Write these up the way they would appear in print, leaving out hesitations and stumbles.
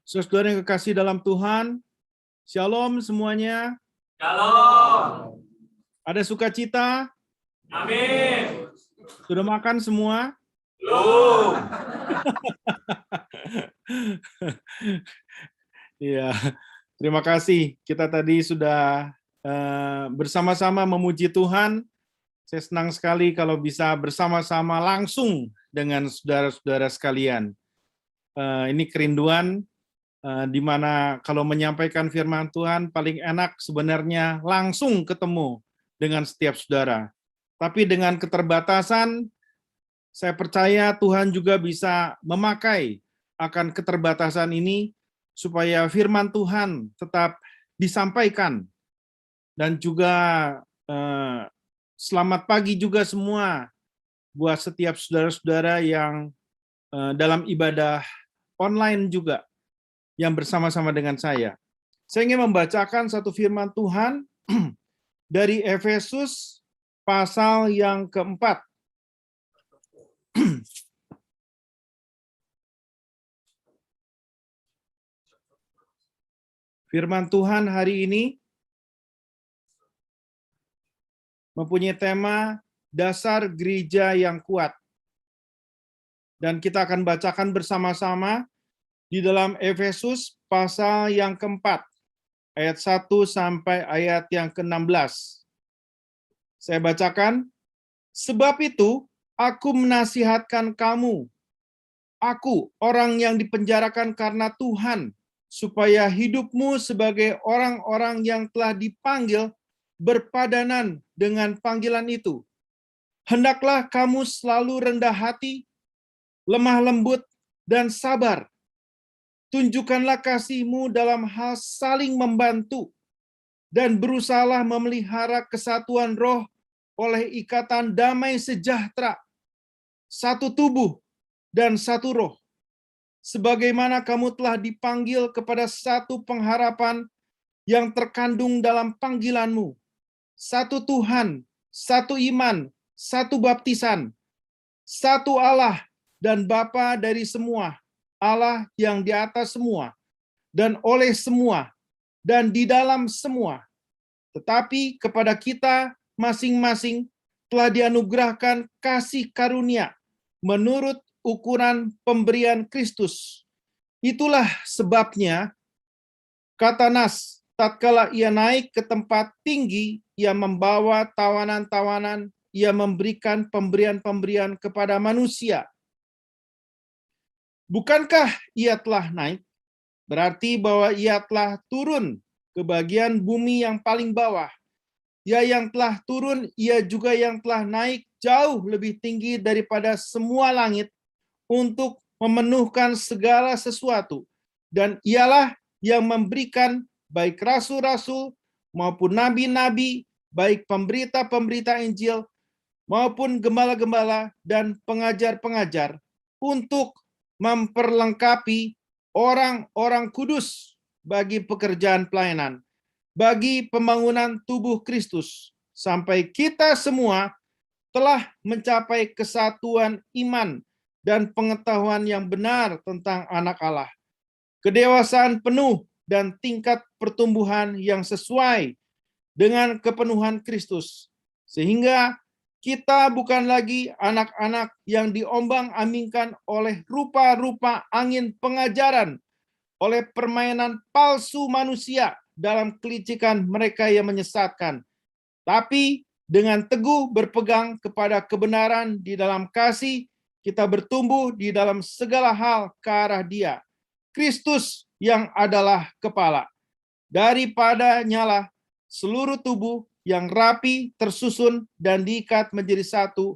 Saudara yang kekasih dalam Tuhan, Shalom semuanya. Shalom. Ada sukacita? Amin. Sudah makan semua? Belum. Iya, terima kasih. Kita tadi sudah bersama-sama memuji Tuhan. Saya senang sekali kalau bisa bersama-sama langsung dengan saudara-saudara sekalian. Ini kerinduan di mana kalau menyampaikan firman Tuhan paling enak sebenarnya langsung ketemu dengan setiap saudara. Tapi dengan keterbatasan, saya percaya Tuhan juga bisa memakai akan keterbatasan ini supaya firman Tuhan tetap disampaikan. Dan juga selamat pagi juga semua buat setiap saudara-saudara yang dalam ibadah online juga yang bersama-sama dengan saya. Saya ingin membacakan satu firman Tuhan dari Efesus pasal yang keempat. Firman Tuhan hari ini mempunyai tema dasar gereja yang kuat. Dan kita akan bacakan bersama-sama di dalam Efesus pasal yang keempat, ayat 1 sampai ayat yang ke-16. Saya bacakan, sebab itu aku menasihatkan kamu, aku orang yang dipenjarakan karena Tuhan, supaya hidupmu sebagai orang-orang yang telah dipanggil berpadanan dengan panggilan itu. Hendaklah kamu selalu rendah hati, lemah lembut, dan sabar. Tunjukkanlah kasihmu dalam hal saling membantu, dan berusahalah memelihara kesatuan roh oleh ikatan damai sejahtera, satu tubuh dan satu roh. Sebagaimana kamu telah dipanggil kepada satu pengharapan yang terkandung dalam panggilanmu, satu Tuhan, satu iman, satu baptisan, satu Allah dan Bapa dari semua, Allah yang di atas semua, dan oleh semua, dan di dalam semua. Tetapi kepada kita masing-masing telah dianugerahkan kasih karunia menurut ukuran pemberian Kristus. Itulah sebabnya, kata Nas, tatkala ia naik ke tempat tinggi, ia membawa tawanan-tawanan, ia memberikan pemberian-pemberian kepada manusia. Bukankah ia telah naik? Berarti bahwa ia telah turun ke bagian bumi yang paling bawah. Ya, yang telah turun, ia juga yang telah naik jauh lebih tinggi daripada semua langit untuk memenuhkan segala sesuatu. Dan ialah yang memberikan baik rasul-rasul maupun nabi-nabi, baik pemberita-pemberita Injil maupun gembala-gembala dan pengajar-pengajar untuk memperlengkapi orang-orang kudus bagi pekerjaan pelayanan, bagi pembangunan tubuh Kristus, sampai kita semua telah mencapai kesatuan iman dan pengetahuan yang benar tentang anak Allah, kedewasaan penuh dan tingkat pertumbuhan yang sesuai dengan kepenuhan Kristus, sehingga kita bukan lagi anak-anak yang diombang-ambingkan oleh rupa-rupa angin pengajaran, oleh permainan palsu manusia dalam kelicikan mereka yang menyesatkan, tapi dengan teguh berpegang kepada kebenaran di dalam kasih, kita bertumbuh di dalam segala hal ke arah Dia, Kristus yang adalah kepala. Daripada nyala seluruh tubuh yang rapi, tersusun, dan diikat menjadi satu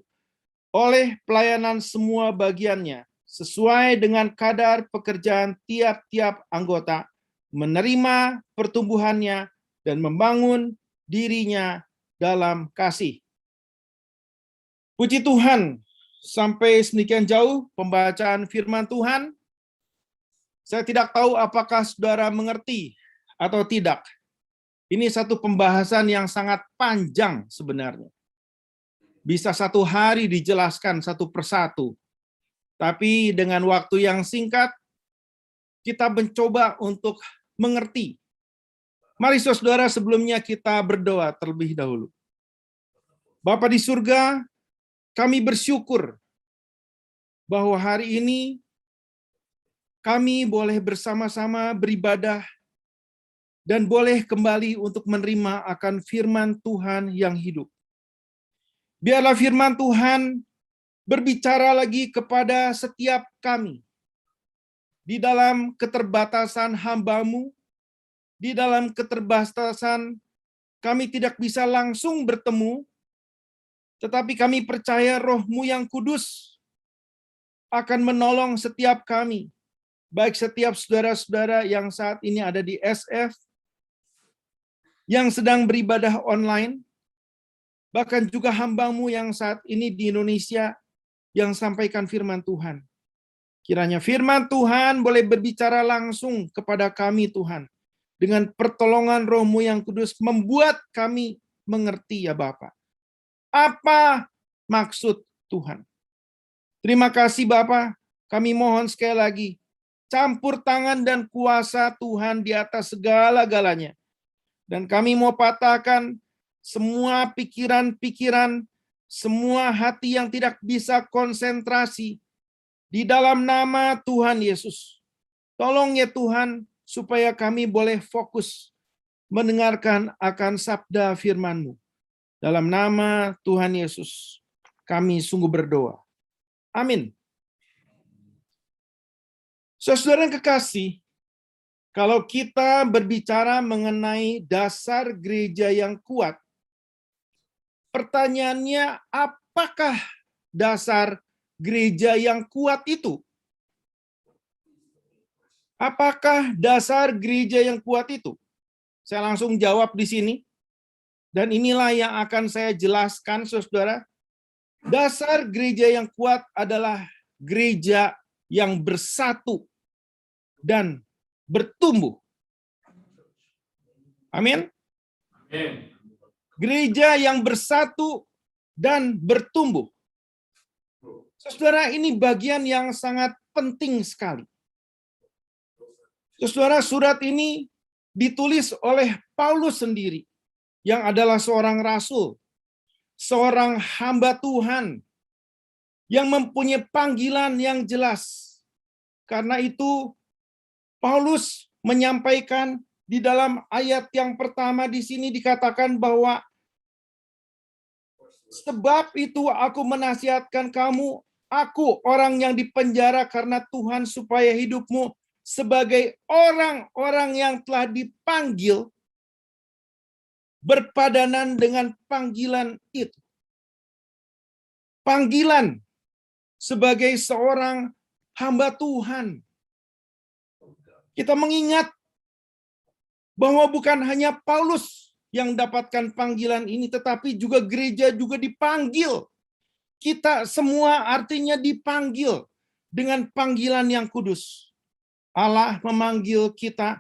oleh pelayanan semua bagiannya, sesuai dengan kadar pekerjaan tiap-tiap anggota, menerima pertumbuhannya dan membangun dirinya dalam kasih. Puji Tuhan, sampai sedemikian jauh pembacaan firman Tuhan. Saya tidak tahu apakah saudara mengerti atau tidak. Ini satu pembahasan yang sangat panjang sebenarnya. Bisa satu hari dijelaskan satu persatu. Tapi dengan waktu yang singkat, kita mencoba untuk mengerti. Mari saudara, sebelumnya kita berdoa terlebih dahulu. Bapa di surga, kami bersyukur bahwa hari ini kami boleh bersama-sama beribadah dan boleh kembali untuk menerima akan firman Tuhan yang hidup. Biarlah firman Tuhan berbicara lagi kepada setiap kami. Di dalam keterbatasan hamba-Mu, di dalam keterbatasan kami tidak bisa langsung bertemu, tetapi kami percaya Roh-Mu yang kudus akan menolong setiap kami, baik setiap saudara-saudara yang saat ini ada di SF, yang sedang beribadah online, bahkan juga hamba-Mu yang saat ini di Indonesia yang sampaikan firman Tuhan. Kiranya firman Tuhan boleh berbicara langsung kepada kami Tuhan. Dengan pertolongan Roh-Mu yang kudus membuat kami mengerti ya Bapa. Apa maksud Tuhan? Terima kasih Bapa. Kami mohon sekali lagi. Campur tangan dan kuasa Tuhan di atas segala-galanya. Dan kami mau patahkan semua pikiran-pikiran, semua hati yang tidak bisa konsentrasi di dalam nama Tuhan Yesus. Tolong ya Tuhan, supaya kami boleh fokus mendengarkan akan sabda firman-Mu. Dalam nama Tuhan Yesus, kami sungguh berdoa. Amin. Saudara yang kekasih, kalau kita berbicara mengenai dasar gereja yang kuat, pertanyaannya apakah dasar gereja yang kuat itu? Apakah dasar gereja yang kuat itu? Saya langsung jawab di sini. Dan inilah yang akan saya jelaskan, saudara. Dasar gereja yang kuat adalah gereja yang bersatu dan bertumbuh. Amin. Gereja yang bersatu dan bertumbuh. Saudara, ini bagian yang sangat penting sekali. Saudara, surat ini ditulis oleh Paulus sendiri, yang adalah seorang rasul, seorang hamba Tuhan, yang mempunyai panggilan yang jelas. Karena itu, Paulus menyampaikan di dalam ayat yang pertama di sini dikatakan bahwa sebab itu aku menasihatkan kamu, aku orang yang dipenjara karena Tuhan supaya hidupmu sebagai orang-orang yang telah dipanggil berpadanan dengan panggilan itu. Panggilan sebagai seorang hamba Tuhan. Kita mengingat bahwa bukan hanya Paulus yang dapatkan panggilan ini, tetapi juga gereja juga dipanggil. Kita semua artinya dipanggil dengan panggilan yang kudus. Allah memanggil kita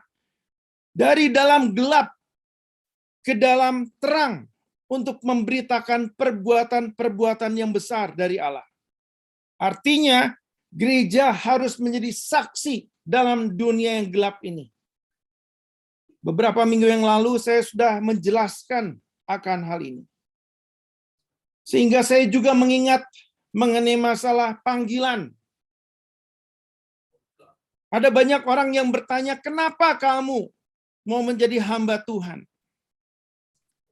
dari dalam gelap ke dalam terang untuk memberitakan perbuatan-perbuatan yang besar dari Allah. Artinya, gereja harus menjadi saksi dalam dunia yang gelap ini. Beberapa minggu yang lalu saya sudah menjelaskan akan hal ini. Sehingga saya juga mengingat mengenai masalah panggilan. Ada banyak orang yang bertanya, kenapa kamu mau menjadi hamba Tuhan?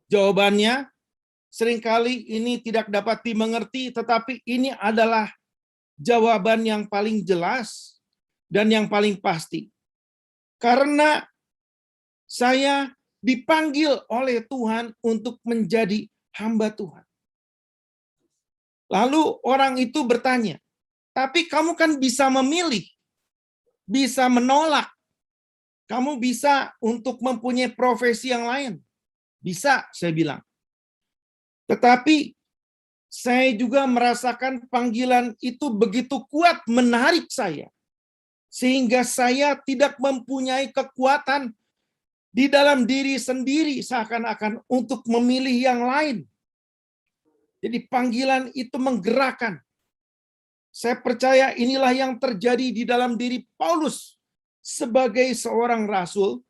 Jawabannya, seringkali ini tidak dapat dimengerti, tetapi ini adalah jawaban yang paling jelas dan yang paling pasti. Karena saya dipanggil oleh Tuhan untuk menjadi hamba Tuhan. Lalu orang itu bertanya, tapi kamu kan bisa memilih, bisa menolak. Kamu bisa untuk mempunyai profesi yang lain. Bisa, saya bilang. Tetapi saya juga merasakan panggilan itu begitu kuat menarik saya. Sehingga saya tidak mempunyai kekuatan di dalam diri sendiri seakan-akan untuk memilih yang lain. Jadi panggilan itu menggerakkan. Saya percaya inilah yang terjadi di dalam diri Paulus sebagai seorang rasul,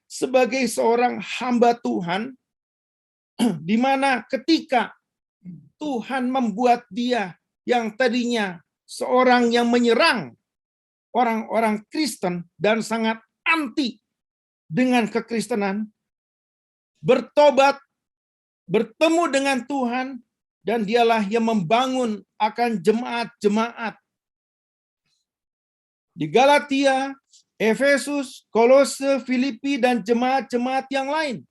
sebagai seorang hamba Tuhan, di mana ketika Tuhan membuat dia yang tadinya seorang yang menyerang orang-orang Kristen dan sangat anti dengan kekristenan, bertobat, bertemu dengan Tuhan, dan dialah yang membangun akan jemaat-jemaat di Galatia, Efesus, Kolose, Filipi, dan jemaat-jemaat yang lain.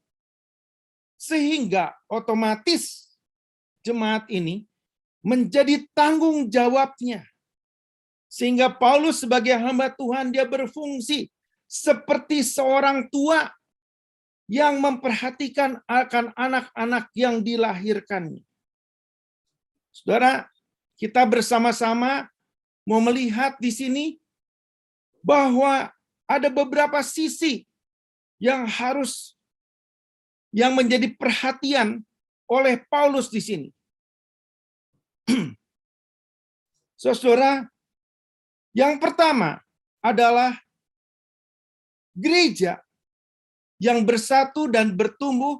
Sehingga otomatis jemaat ini menjadi tanggung jawabnya. Sehingga Paulus sebagai hamba Tuhan, dia berfungsi seperti seorang tua yang memperhatikan akan anak-anak yang dilahirkannya. Saudara, kita bersama-sama mau melihat di sini bahwa ada beberapa sisi yang menjadi perhatian oleh Paulus di sini. Saudara, yang pertama adalah gereja yang bersatu dan bertumbuh.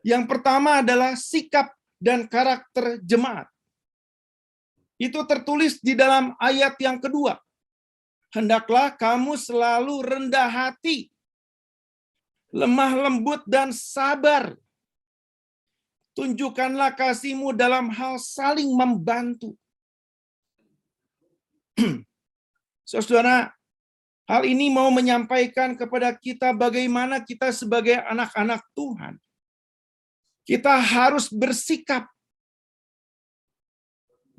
Yang pertama adalah sikap dan karakter jemaat. Itu tertulis di dalam ayat yang kedua. Hendaklah kamu selalu rendah hati, lemah lembut dan sabar. Tunjukkanlah kasihmu dalam hal saling membantu. Saudara, hal ini mau menyampaikan kepada kita bagaimana kita sebagai anak-anak Tuhan. Kita harus bersikap.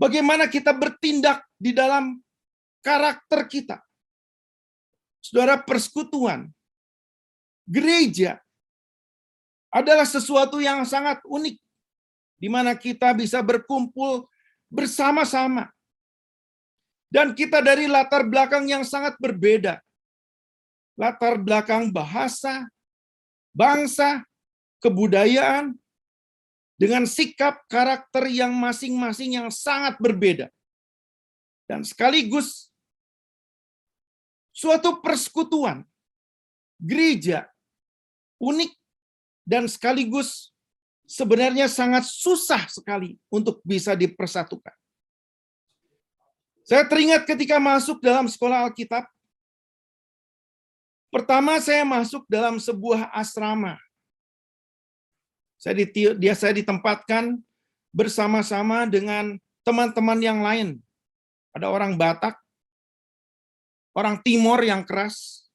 Bagaimana kita bertindak di dalam karakter kita. Saudara, persekutuan, gereja adalah sesuatu yang sangat unik, di mana kita bisa berkumpul bersama-sama. Dan kita dari latar belakang yang sangat berbeda. Latar belakang bahasa, bangsa, kebudayaan, dengan sikap karakter yang masing-masing yang sangat berbeda. Dan sekaligus suatu persekutuan, gereja, unik, dan sekaligus sebenarnya sangat susah sekali untuk bisa dipersatukan. Saya teringat ketika masuk dalam sekolah Alkitab, pertama saya masuk dalam sebuah asrama. Saya ditempatkan bersama-sama dengan teman-teman yang lain. Ada orang Batak, orang Timor yang keras,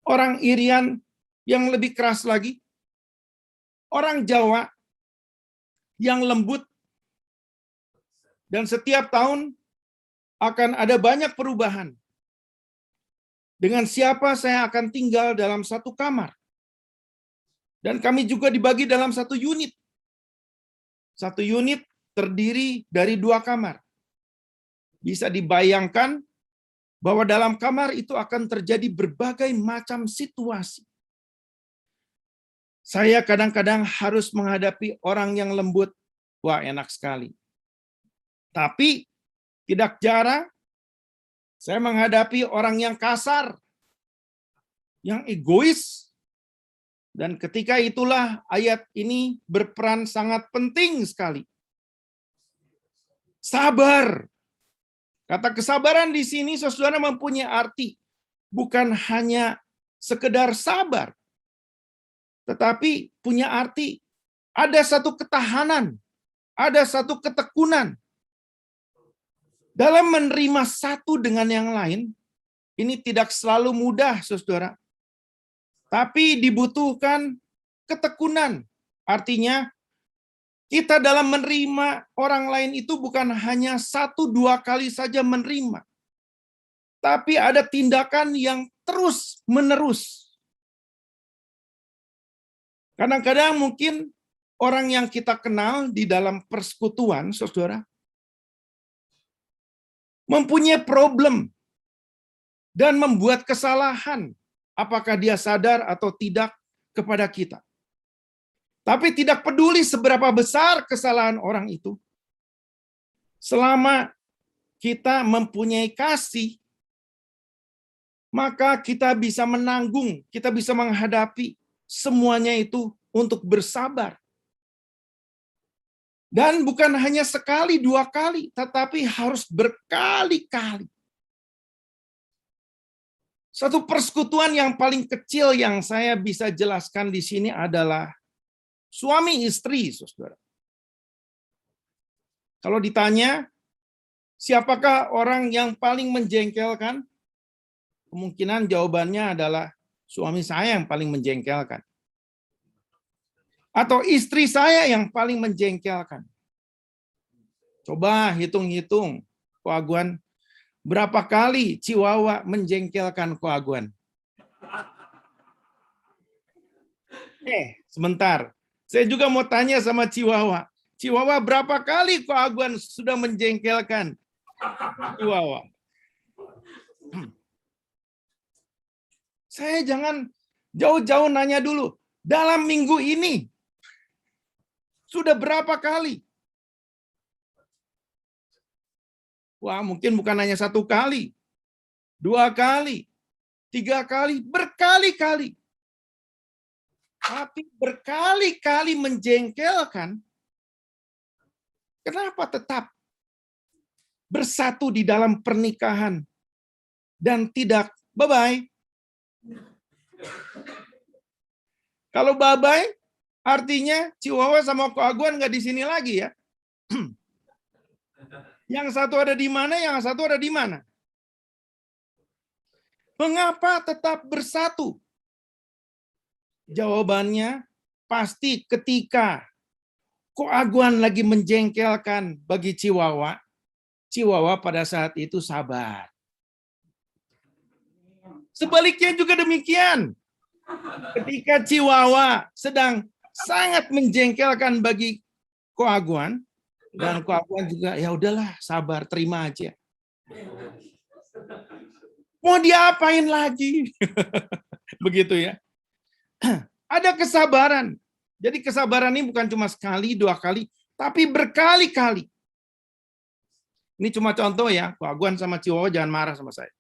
orang Irian yang lebih keras lagi, orang Jawa yang lembut, dan setiap tahun akan ada banyak perubahan. Dengan siapa saya akan tinggal dalam satu kamar. Dan kami juga dibagi dalam satu unit. Satu unit terdiri dari 2 kamar. Bisa dibayangkan bahwa dalam kamar itu akan terjadi berbagai macam situasi. Saya kadang-kadang harus menghadapi orang yang lembut. Wah, enak sekali. Tapi tidak jarang saya menghadapi orang yang kasar, yang egois. Dan ketika itulah ayat ini berperan sangat penting sekali. Sabar. Kata kesabaran di sini, saudara, mempunyai arti bukan hanya sekedar sabar, tetapi punya arti ada satu ketahanan, ada satu ketekunan. Dalam menerima satu dengan yang lain, ini tidak selalu mudah, saudara. Tapi dibutuhkan ketekunan. Artinya, kita dalam menerima orang lain itu bukan hanya 1-2 kali saja menerima. Tapi ada tindakan yang terus-menerus. Kadang-kadang mungkin orang yang kita kenal di dalam persekutuan, saudara, mempunyai problem dan membuat kesalahan. Apakah dia sadar atau tidak kepada kita. Tapi tidak peduli seberapa besar kesalahan orang itu. Selama kita mempunyai kasih, maka kita bisa menanggung, kita bisa menghadapi semuanya itu untuk bersabar. Dan bukan hanya sekali, dua kali, tetapi harus berkali-kali. Satu persekutuan yang paling kecil yang saya bisa jelaskan di sini adalah suami istri, saudara. Kalau ditanya, siapakah orang yang paling menjengkelkan? Kemungkinan jawabannya adalah suami saya yang paling menjengkelkan. Atau istri saya yang paling menjengkelkan. Coba hitung-hitung, Ko Aguan, berapa kali Chihuahua menjengkelkan Ko Aguan? Sebentar. Saya juga mau tanya sama Chihuahua. Chihuahua, berapa kali Ko Aguan sudah menjengkelkan Chihuahua? Saya jangan jauh-jauh nanya dulu. Dalam minggu ini, sudah berapa kali? Wah, mungkin bukan hanya satu kali, dua kali, tiga kali, berkali-kali. Tapi berkali-kali menjengkelkan, kenapa tetap bersatu di dalam pernikahan dan tidak bye-bye? Kalau bye-bye, artinya Chihuahua sama Ko Aguan nggak di sini lagi ya. Yang satu ada di mana, yang satu ada di mana? Mengapa tetap bersatu? Jawabannya pasti ketika Ko Aguan lagi menjengkelkan bagi Chihuahua, Chihuahua pada saat itu sabar. Sebaliknya juga demikian. Ketika Chihuahua sedang sangat menjengkelkan bagi Ko Aguan, dan Ko Aguan juga ya udahlah sabar, terima aja. Mau diapain lagi? Begitu ya. Ada kesabaran. Jadi kesabaran ini bukan cuma sekali, dua kali, tapi berkali-kali. Ini cuma contoh ya, Ko Aguan sama Chihuahua jangan marah sama saya.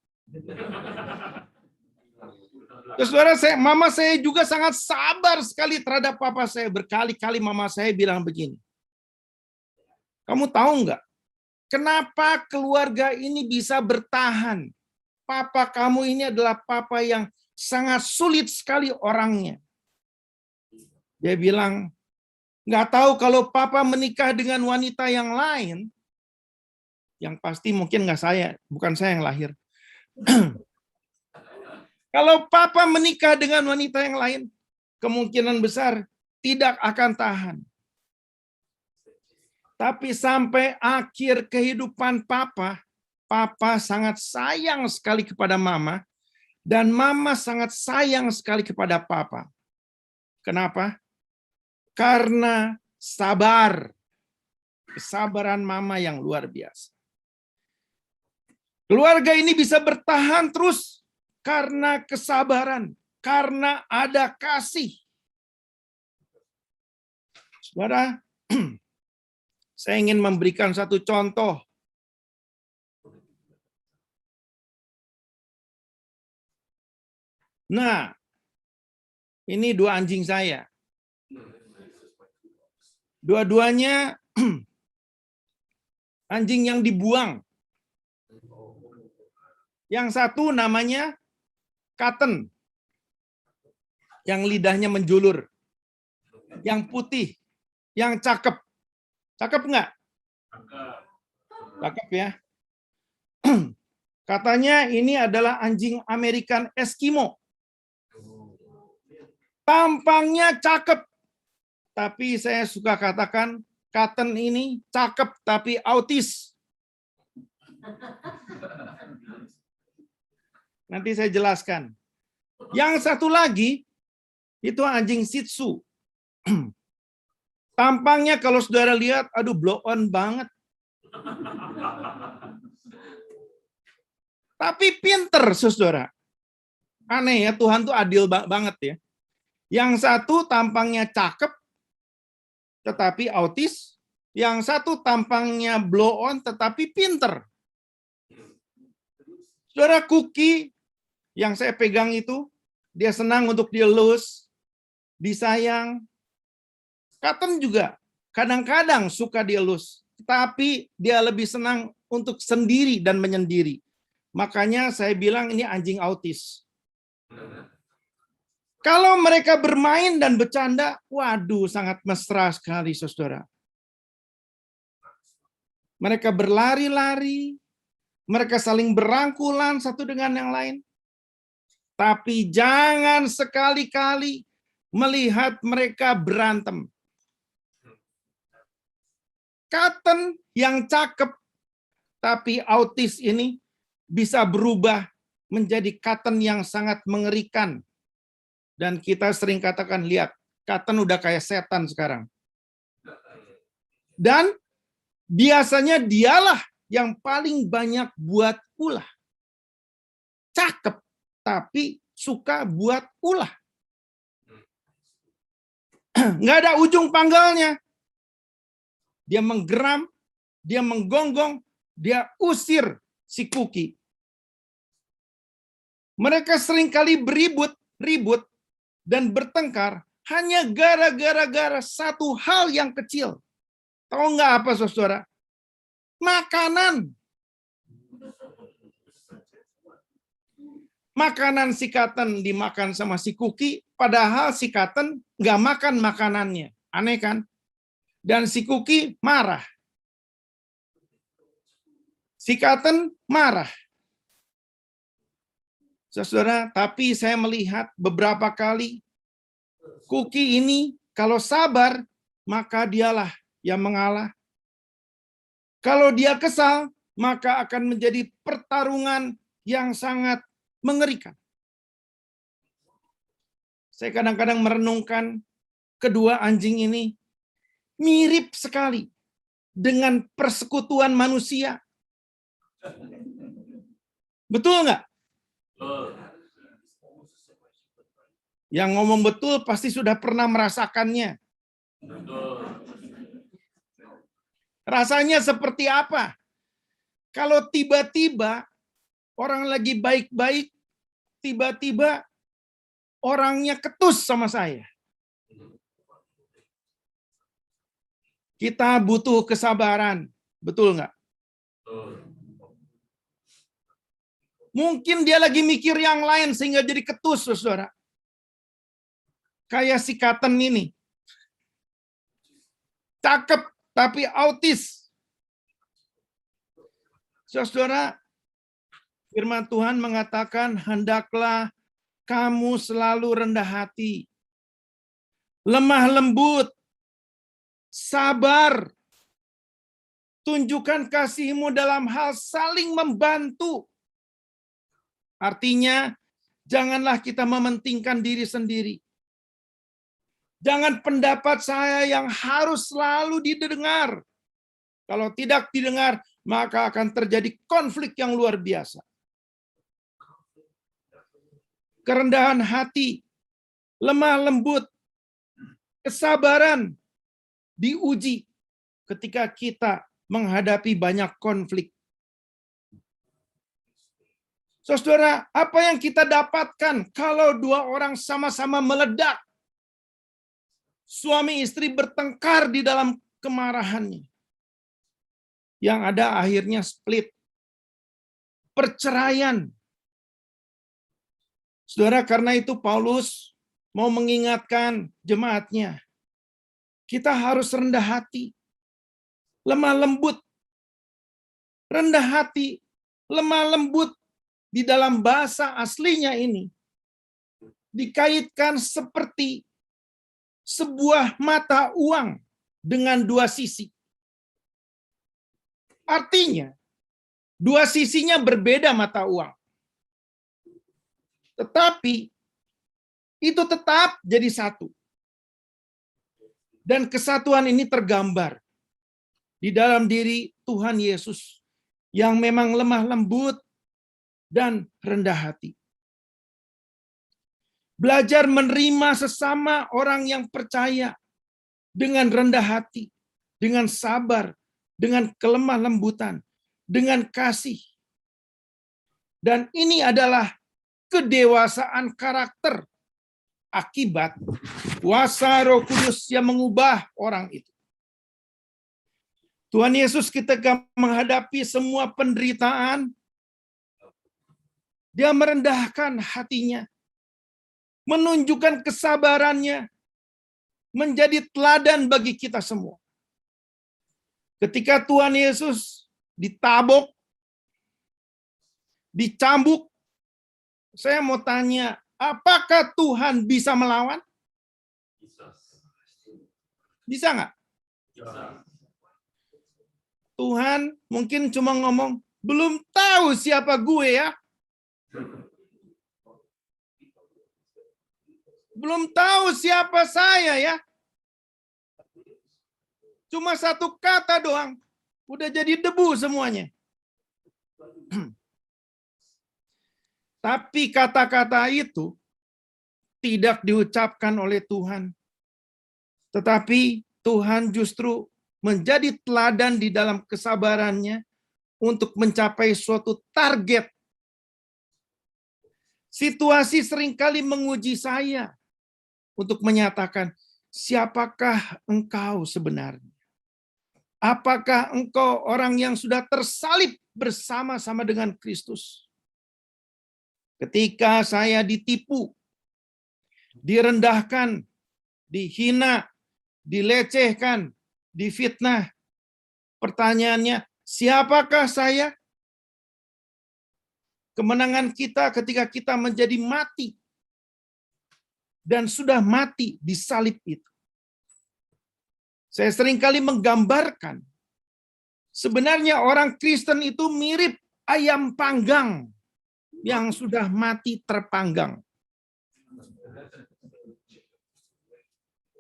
Terus saudara, mama saya juga sangat sabar sekali terhadap papa saya. Berkali-kali mama saya bilang begini. Kamu tahu nggak, kenapa keluarga ini bisa bertahan? Papa kamu ini adalah papa yang sangat sulit sekali orangnya. Dia bilang, nggak tahu kalau papa menikah dengan wanita yang lain, yang pasti mungkin nggak saya, bukan saya yang lahir. Kalau papa menikah dengan wanita yang lain, kemungkinan besar tidak akan tahan. Tapi sampai akhir kehidupan papa, papa sangat sayang sekali kepada mama, dan mama sangat sayang sekali kepada papa. Kenapa? Karena sabar. Kesabaran mama yang luar biasa. Keluarga ini bisa bertahan terus karena kesabaran, karena ada kasih. Saudara, saya ingin memberikan satu contoh. Nah, ini dua anjing saya. Dua-duanya anjing yang dibuang. Yang satu namanya Cotton, yang lidahnya menjulur. Yang putih, yang cakep. Cakep nggak? Cakep ya. Katanya ini adalah anjing American Eskimo. Tampangnya cakep. Tapi saya suka katakan, Cotton ini cakep tapi autis. Nanti saya jelaskan. Yang satu lagi, itu anjing Shih Tzu. Tampangnya kalau saudara lihat, aduh blow on banget. Tapi pinter, saudara. Aneh ya, Tuhan tuh adil banget ya. Yang satu tampangnya cakep, tetapi autis. Yang satu tampangnya blow on, tetapi pinter. Saudara, Cookie Yang saya pegang itu, dia senang untuk dielus, disayang. Katen juga kadang-kadang suka dielus, tapi dia lebih senang untuk sendiri dan menyendiri. Makanya saya bilang ini anjing autis. Kalau mereka bermain dan bercanda, waduh sangat mesra sekali, saudara. Mereka berlari-lari, mereka saling berangkulan satu dengan yang lain. Tapi jangan sekali-kali melihat mereka berantem. Katen yang cakep, tapi autis ini bisa berubah menjadi katen yang sangat mengerikan. Dan kita sering katakan, lihat, katen udah kayak setan sekarang. Dan biasanya dialah yang paling banyak buat ulah. Cakep, tapi suka buat ulah. Nggak ada ujung pangkalnya. Dia menggeram, dia menggonggong, dia usir si Kuki. Mereka seringkali ribut, dan bertengkar hanya gara-gara satu hal yang kecil. Tahu nggak apa, saudara? Makanan. Makanan si Katen dimakan sama si Kuki, padahal si Katen nggak makan makanannya. Aneh kan? Dan si Kuki marah. Si Katen marah. Saudara, tapi saya melihat beberapa kali Kuki ini kalau sabar, maka dialah yang mengalah. Kalau dia kesal, maka akan menjadi pertarungan yang sangat mengerikan. Saya kadang-kadang merenungkan kedua anjing ini mirip sekali dengan persekutuan manusia. Betul nggak? Yang ngomong betul pasti sudah pernah merasakannya. Rasanya seperti apa? Kalau tiba-tiba orang lagi baik-baik, tiba-tiba orangnya ketus sama saya. Kita butuh kesabaran, betul nggak? Mungkin dia lagi mikir yang lain sehingga jadi ketus, saudara. Kayak si Katen ini. Cakep, tapi autis. Saudara, firman Tuhan mengatakan, hendaklah kamu selalu rendah hati, lemah lembut, sabar, tunjukkan kasihmu dalam hal saling membantu. Artinya, janganlah kita mementingkan diri sendiri. Jangan pendapat saya yang harus selalu didengar. Kalau tidak didengar, maka akan terjadi konflik yang luar biasa. Kerendahan hati, lemah lembut, kesabaran diuji ketika kita menghadapi banyak konflik. Saudara, apa yang kita dapatkan kalau dua orang sama-sama meledak? Suami istri bertengkar di dalam kemarahannya. Yang ada akhirnya split. Perceraian. Saudara, karena itu Paulus mau mengingatkan jemaatnya. Kita harus rendah hati. Lemah lembut. Rendah hati. Lemah lembut di dalam bahasa aslinya ini. Dikaitkan seperti sebuah mata uang dengan dua sisi. Artinya, dua sisinya berbeda mata uang. Tetapi, itu tetap jadi satu. Dan kesatuan ini tergambar di dalam diri Tuhan Yesus yang memang lemah lembut dan rendah hati. Belajar menerima sesama orang yang percaya dengan rendah hati, dengan sabar, dengan kelemah lembutan, dengan kasih. Dan ini adalah kedewasaan karakter akibat kuasa Roh Kudus yang mengubah orang itu. Tuhan Yesus ketika menghadapi semua penderitaan, dia merendahkan hatinya, menunjukkan kesabarannya, menjadi teladan bagi kita semua. Ketika Tuhan Yesus ditabok, dicambuk, saya mau tanya, apakah Tuhan bisa melawan? Bisa nggak? Tuhan mungkin cuma ngomong, belum tahu siapa gue ya. Belum tahu siapa saya ya. Cuma satu kata doang, udah jadi debu semuanya. Tapi kata-kata itu tidak diucapkan oleh Tuhan. Tetapi Tuhan justru menjadi teladan di dalam kesabarannya untuk mencapai suatu target. Situasi seringkali menguji saya untuk menyatakan, siapakah engkau sebenarnya? Apakah engkau orang yang sudah tersalib bersama-sama dengan Kristus? Ketika saya ditipu, direndahkan, dihina, dilecehkan, difitnah, pertanyaannya, siapakah saya? Kemenangan kita ketika kita menjadi mati dan sudah mati di salib itu. Saya seringkali menggambarkan, sebenarnya orang Kristen itu mirip ayam panggang yang sudah mati terpanggang.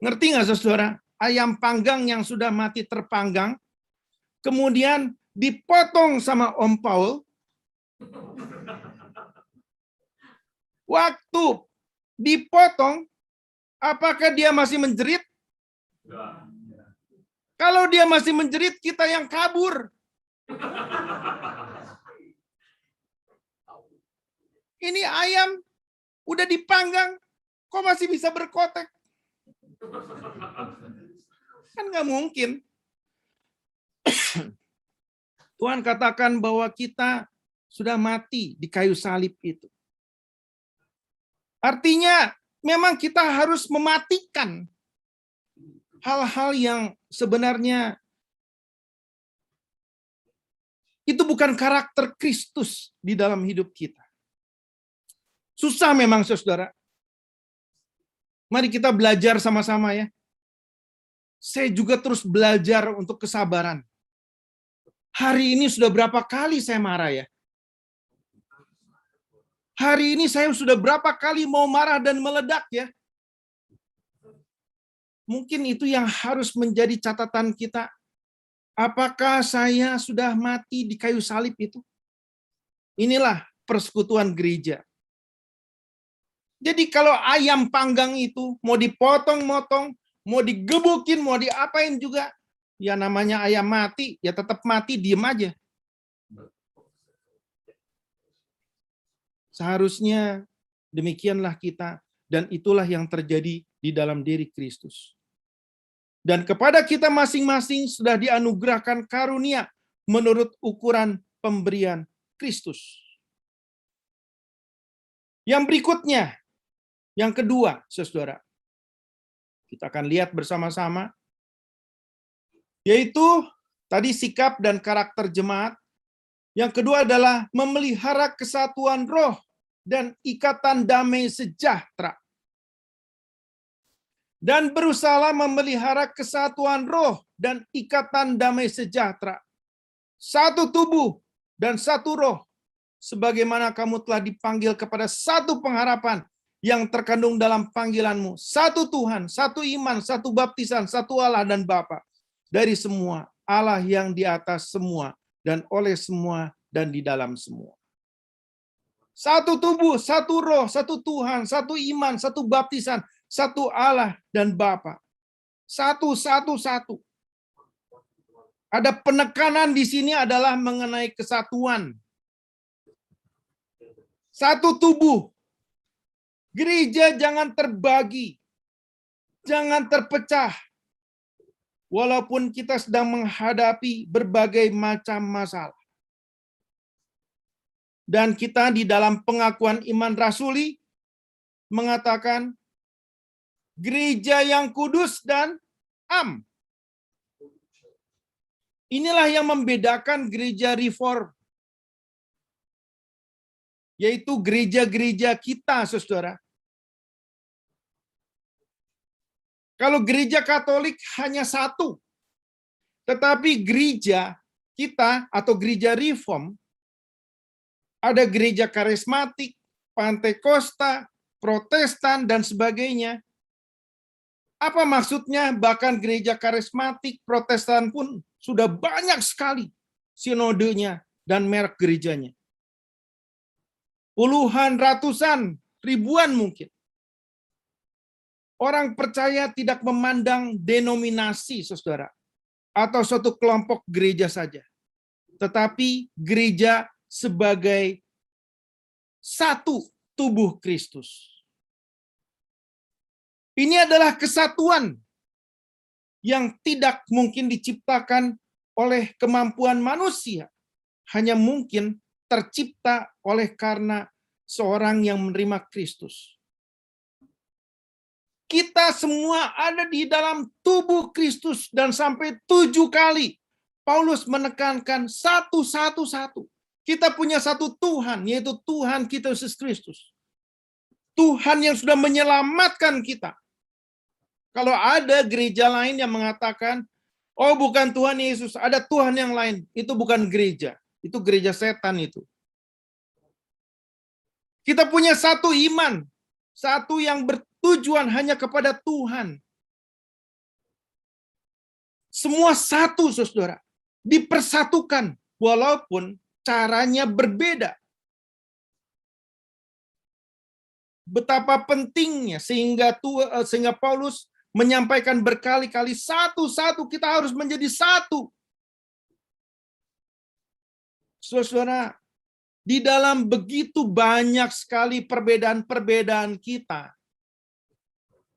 Ngerti nggak saudara? Ayam panggang yang sudah mati terpanggang, kemudian dipotong sama Om Paul. Waktu dipotong, apakah dia masih menjerit? Kalau dia masih menjerit, kita yang kabur. Ini ayam udah dipanggang, kok masih bisa berkotek? Kan nggak mungkin. Tuhan katakan bahwa kita sudah mati di kayu salib itu. Artinya memang kita harus mematikan hal-hal yang sebenarnya itu bukan karakter Kristus di dalam hidup kita. Susah memang saudara. Mari kita belajar sama-sama ya. Saya juga terus belajar untuk kesabaran. Hari ini sudah berapa kali saya marah ya? Hari ini saya sudah berapa kali mau marah dan meledak ya? Mungkin itu yang harus menjadi catatan kita. Apakah saya sudah mati di kayu salib itu? Inilah persekutuan gereja. Jadi kalau ayam panggang itu mau dipotong-motong, mau digebukin, mau diapain juga, ya namanya ayam mati, ya tetap mati, diem aja. Seharusnya demikianlah kita, dan itulah yang terjadi di dalam diri Kristus. Dan kepada kita masing-masing sudah dianugerahkan karunia menurut ukuran pemberian Kristus. Yang berikutnya, yang kedua, saudara, kita akan lihat bersama-sama, yaitu tadi sikap dan karakter jemaat. Yang kedua adalah memelihara kesatuan roh dan ikatan damai sejahtera. Dan berusaha memelihara kesatuan roh dan ikatan damai sejahtera. Satu tubuh dan satu roh, sebagaimana kamu telah dipanggil kepada satu pengharapan yang terkandung dalam panggilanmu. Satu Tuhan, satu iman, satu baptisan, satu Allah dan Bapa. Dari semua, Allah yang di atas semua, dan oleh semua, dan di dalam semua. Satu tubuh, satu roh, satu Tuhan, satu iman, satu baptisan, satu Allah dan Bapa. Satu. Ada penekanan di sini adalah mengenai kesatuan. Satu tubuh, Gereja jangan terbagi, jangan terpecah. Walaupun kita sedang menghadapi berbagai macam masalah. Dan kita di dalam pengakuan iman rasuli mengatakan gereja yang kudus dan am. Inilah yang membedakan gereja reform, yaitu gereja-gereja kita, saudara. Kalau gereja Katolik hanya satu, tetapi gereja kita atau gereja reform, ada gereja karismatik, Pantekosta, Protestan, dan sebagainya. Apa maksudnya? Bahkan gereja karismatik, Protestan pun sudah banyak sekali sinodenya dan merek gerejanya. Puluhan, ratusan, ribuan mungkin. Orang percaya tidak memandang denominasi, saudara, atau suatu kelompok gereja saja. Tetapi gereja sebagai satu tubuh Kristus. Ini adalah kesatuan yang tidak mungkin diciptakan oleh kemampuan manusia. Hanya mungkin tercipta oleh karena seorang yang menerima Kristus. Kita semua ada di dalam tubuh Kristus dan sampai 7 kali Paulus menekankan satu. Kita punya satu Tuhan, yaitu Tuhan kita Yesus Kristus. Tuhan yang sudah menyelamatkan kita. Kalau ada gereja lain yang mengatakan, oh bukan Tuhan Yesus, ada Tuhan yang lain. Itu bukan gereja, itu gereja setan itu. Kita punya satu iman, satu yang bertujuan hanya kepada Tuhan. Semua satu, saudara. Dipersatukan, walaupun caranya berbeda. Betapa pentingnya sehingga Paulus menyampaikan berkali-kali satu, kita harus menjadi satu. Saudara, di dalam begitu banyak sekali perbedaan-perbedaan kita,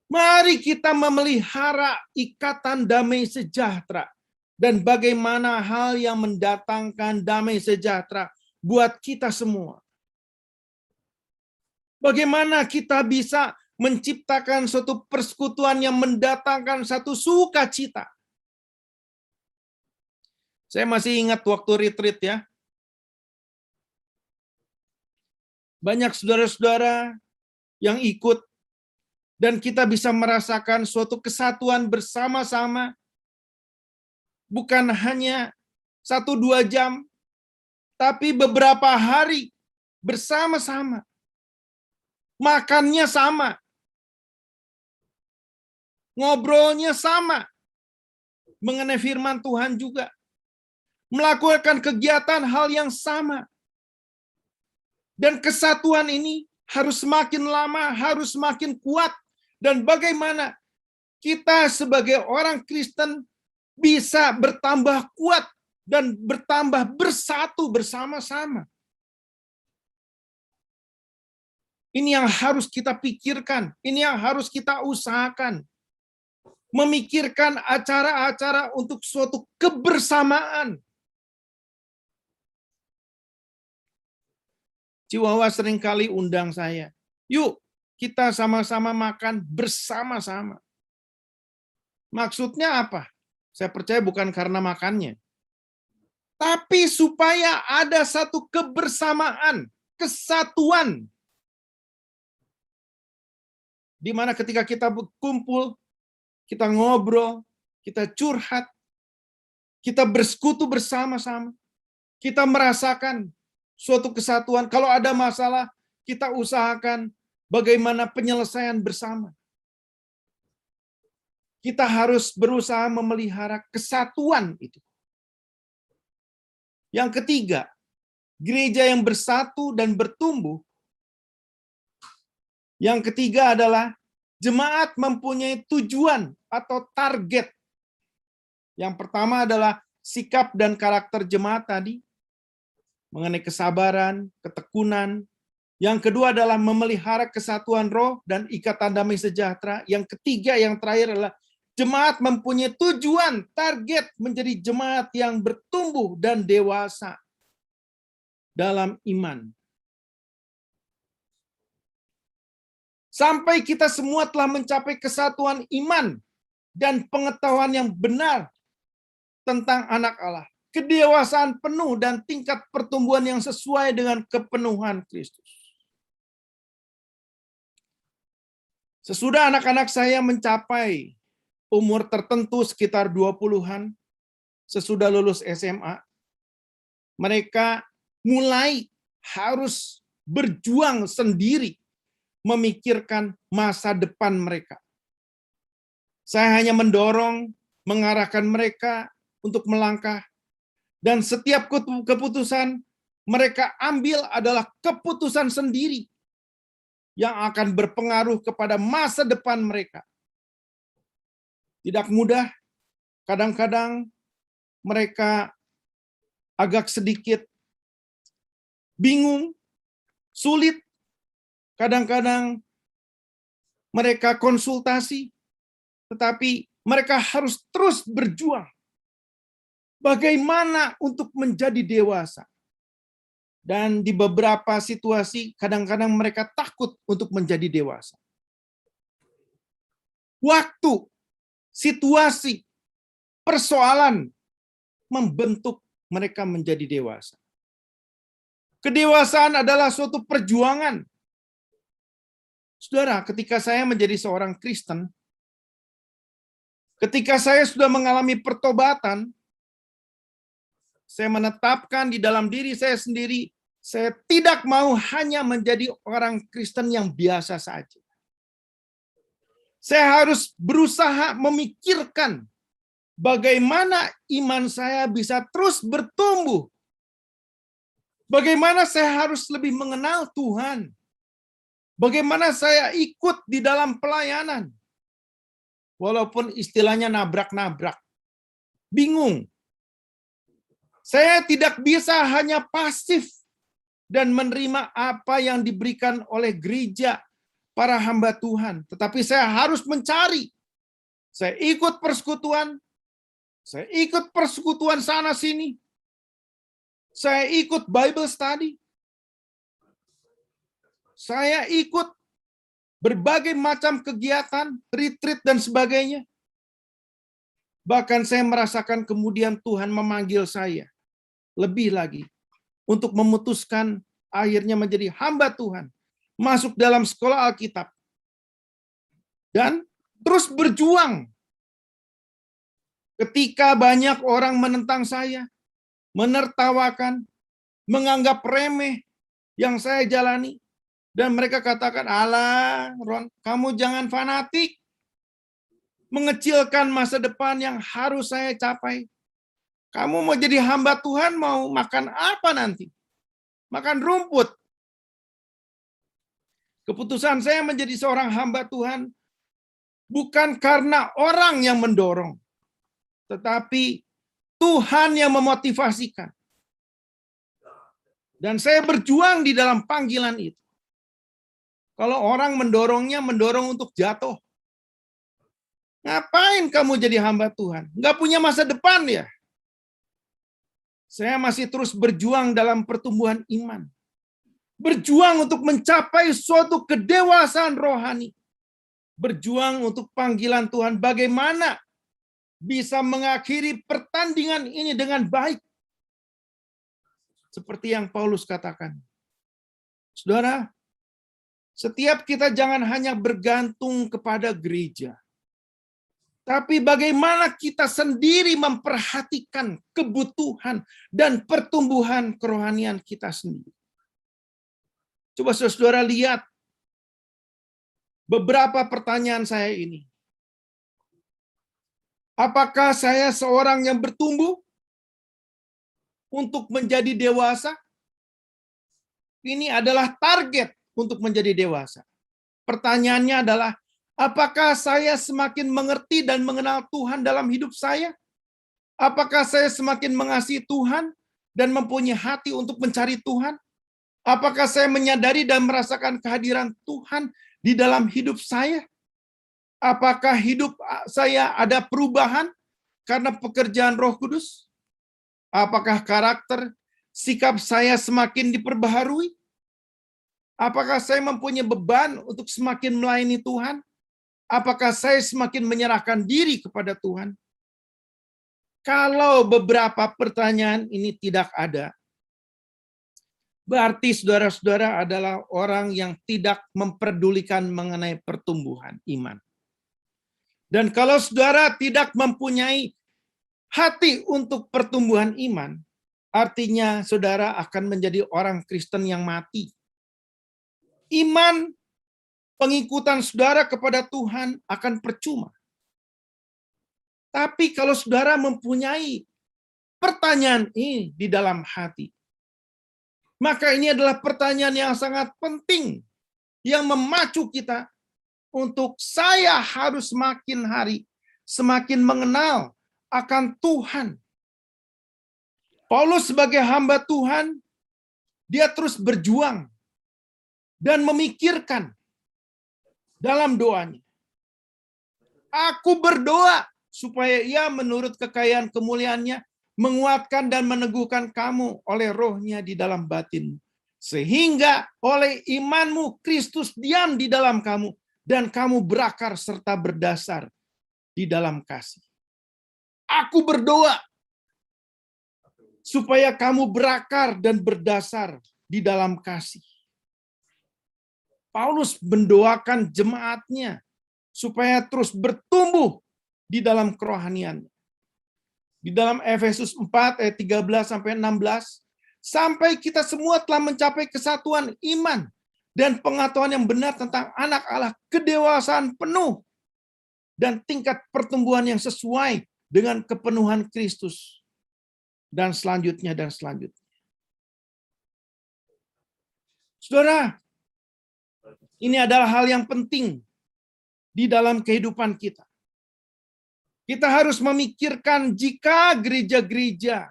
mari kita memelihara ikatan damai sejahtera. Dan bagaimana hal yang mendatangkan damai sejahtera buat kita semua. Bagaimana kita bisa menciptakan suatu persekutuan yang mendatangkan satu sukacita. Saya masih ingat waktu retreat ya. Banyak saudara-saudara yang ikut dan kita bisa merasakan suatu kesatuan bersama-sama. Bukan hanya 1-2 jam, tapi beberapa hari bersama-sama. Makannya sama. Ngobrolnya sama. Mengenai firman Tuhan juga. Melakukan kegiatan hal yang sama. Dan kesatuan ini harus semakin lama, harus semakin kuat. Dan bagaimana kita sebagai orang Kristen bisa bertambah kuat dan bertambah bersatu bersama-sama. Ini yang harus kita pikirkan, ini yang harus kita usahakan. Memikirkan acara-acara untuk suatu kebersamaan. Chihuahua seringkali undang saya, yuk kita sama-sama makan bersama-sama. Maksudnya apa? Saya percaya bukan karena makannya. Tapi supaya ada satu kebersamaan, kesatuan. Di mana ketika kita berkumpul, kita ngobrol, kita curhat, kita bersekutu bersama-sama. Kita merasakan suatu kesatuan. Kalau ada masalah, kita usahakan bagaimana penyelesaian bersama. Kita harus berusaha memelihara kesatuan itu. Yang ketiga, gereja yang bersatu dan bertumbuh. Yang ketiga adalah jemaat mempunyai tujuan atau target. Yang pertama adalah sikap dan karakter jemaat tadi, mengenai kesabaran, ketekunan, Yang kedua adalah memelihara kesatuan roh dan ikatan damai sejahtera. Yang ketiga, yang terakhir adalah jemaat mempunyai tujuan, target menjadi jemaat yang bertumbuh dan dewasa dalam iman. Sampai kita semua telah mencapai kesatuan iman dan pengetahuan yang benar tentang anak Allah. Kedewasaan penuh dan tingkat pertumbuhan yang sesuai dengan kepenuhan Kristus. Sesudah anak-anak saya mencapai umur tertentu sekitar 20-an, sesudah lulus SMA, mereka mulai harus berjuang sendiri memikirkan masa depan mereka. Saya hanya mendorong, mengarahkan mereka untuk melangkah, dan setiap keputusan mereka ambil adalah keputusan sendiri yang akan berpengaruh kepada masa depan mereka. Tidak mudah, kadang-kadang mereka agak sedikit bingung, sulit, kadang-kadang mereka konsultasi, tetapi mereka harus terus berjuang. Bagaimana untuk menjadi dewasa? Dan di beberapa situasi, kadang-kadang mereka takut untuk menjadi dewasa. Waktu, situasi, persoalan membentuk mereka menjadi dewasa. Kedewasaan adalah suatu perjuangan. Saudara, ketika saya menjadi seorang Kristen, ketika saya sudah mengalami pertobatan, saya menetapkan di dalam diri saya sendiri, saya tidak mau hanya menjadi orang Kristen yang biasa saja. Saya harus berusaha memikirkan bagaimana iman saya bisa terus bertumbuh. Bagaimana saya harus lebih mengenal Tuhan. Bagaimana saya ikut di dalam pelayanan. Walaupun istilahnya nabrak-nabrak. Bingung. Saya tidak bisa hanya pasif dan menerima apa yang diberikan oleh gereja para hamba Tuhan. Tetapi saya harus mencari. Saya ikut persekutuan. Saya ikut persekutuan sana-sini. Saya ikut Bible study. Saya ikut berbagai macam kegiatan, retreat dan sebagainya. Bahkan saya merasakan kemudian Tuhan memanggil saya lebih lagi untuk memutuskan akhirnya menjadi hamba Tuhan, masuk dalam sekolah Alkitab, dan terus berjuang. Ketika banyak orang menentang saya, menertawakan, menganggap remeh yang saya jalani, dan mereka katakan, "Alah, Ron, kamu jangan fanatik, mengecilkan masa depan yang harus saya capai. Kamu mau jadi hamba Tuhan, mau makan apa nanti? Makan rumput." Keputusan saya menjadi seorang hamba Tuhan bukan karena orang yang mendorong, tetapi Tuhan yang memotivasikan. Dan saya berjuang di dalam panggilan itu. Kalau orang mendorongnya, mendorong untuk jatuh. Ngapain kamu jadi hamba Tuhan? Nggak punya masa depan ya? Saya masih terus berjuang dalam pertumbuhan iman. Berjuang untuk mencapai suatu kedewasaan rohani. Berjuang untuk panggilan Tuhan. Bagaimana bisa mengakhiri pertandingan ini dengan baik. Seperti yang Paulus katakan. Saudara, setiap kita jangan hanya bergantung kepada gereja. Tapi bagaimana kita sendiri memperhatikan kebutuhan dan pertumbuhan kerohanian kita sendiri. Coba saudara lihat beberapa pertanyaan saya ini. Apakah saya seorang yang bertumbuh untuk menjadi dewasa? Ini adalah target untuk menjadi dewasa. Pertanyaannya adalah, apakah saya semakin mengerti dan mengenal Tuhan dalam hidup saya? Apakah saya semakin mengasihi Tuhan dan mempunyai hati untuk mencari Tuhan? Apakah saya menyadari dan merasakan kehadiran Tuhan di dalam hidup saya? Apakah hidup saya ada perubahan karena pekerjaan Roh Kudus? Apakah karakter, sikap saya semakin diperbaharui? Apakah saya mempunyai beban untuk semakin melayani Tuhan? Apakah saya semakin menyerahkan diri kepada Tuhan? Kalau beberapa pertanyaan ini tidak ada, berarti saudara-saudara adalah orang yang tidak memperdulikan mengenai pertumbuhan iman. Dan kalau saudara tidak mempunyai hati untuk pertumbuhan iman, artinya saudara akan menjadi orang Kristen yang mati. Iman pengikutan saudara kepada Tuhan akan percuma. Tapi kalau saudara mempunyai pertanyaan ini di dalam hati, maka ini adalah pertanyaan yang sangat penting yang memacu kita untuk saya harus semakin hari semakin mengenal akan Tuhan. Paulus sebagai hamba Tuhan, dia terus berjuang dan memikirkan dalam doanya. Aku berdoa supaya ia menurut kekayaan kemuliaannya menguatkan dan meneguhkan kamu oleh rohnya di dalam batin. Sehingga oleh imanmu Kristus diam di dalam kamu dan kamu berakar serta berdasar di dalam kasih. Aku berdoa supaya kamu berakar dan berdasar di dalam kasih. Paulus mendoakan jemaatnya supaya terus bertumbuh di dalam kerohanian. Di dalam Efesus 4 ayat 13 sampai 16, sampai kita semua telah mencapai kesatuan iman dan pengetahuan yang benar tentang anak Allah, kedewasaan penuh dan tingkat pertumbuhan yang sesuai dengan kepenuhan Kristus. Dan selanjutnya dan selanjutnya. Saudara, ini adalah hal yang penting di dalam kehidupan kita. Kita harus memikirkan jika gereja-gereja,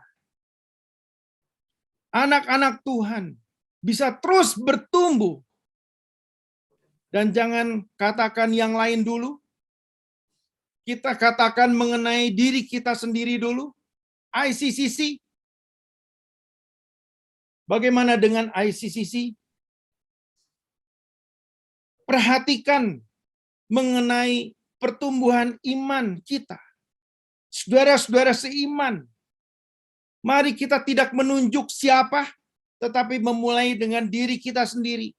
anak-anak Tuhan bisa terus bertumbuh. Dan jangan katakan yang lain dulu. Kita katakan mengenai diri kita sendiri dulu. ICCC. Bagaimana dengan ICCC? Perhatikan mengenai pertumbuhan iman kita. Saudara-saudara seiman, mari kita tidak menunjuk siapa, tetapi memulai dengan diri kita sendiri.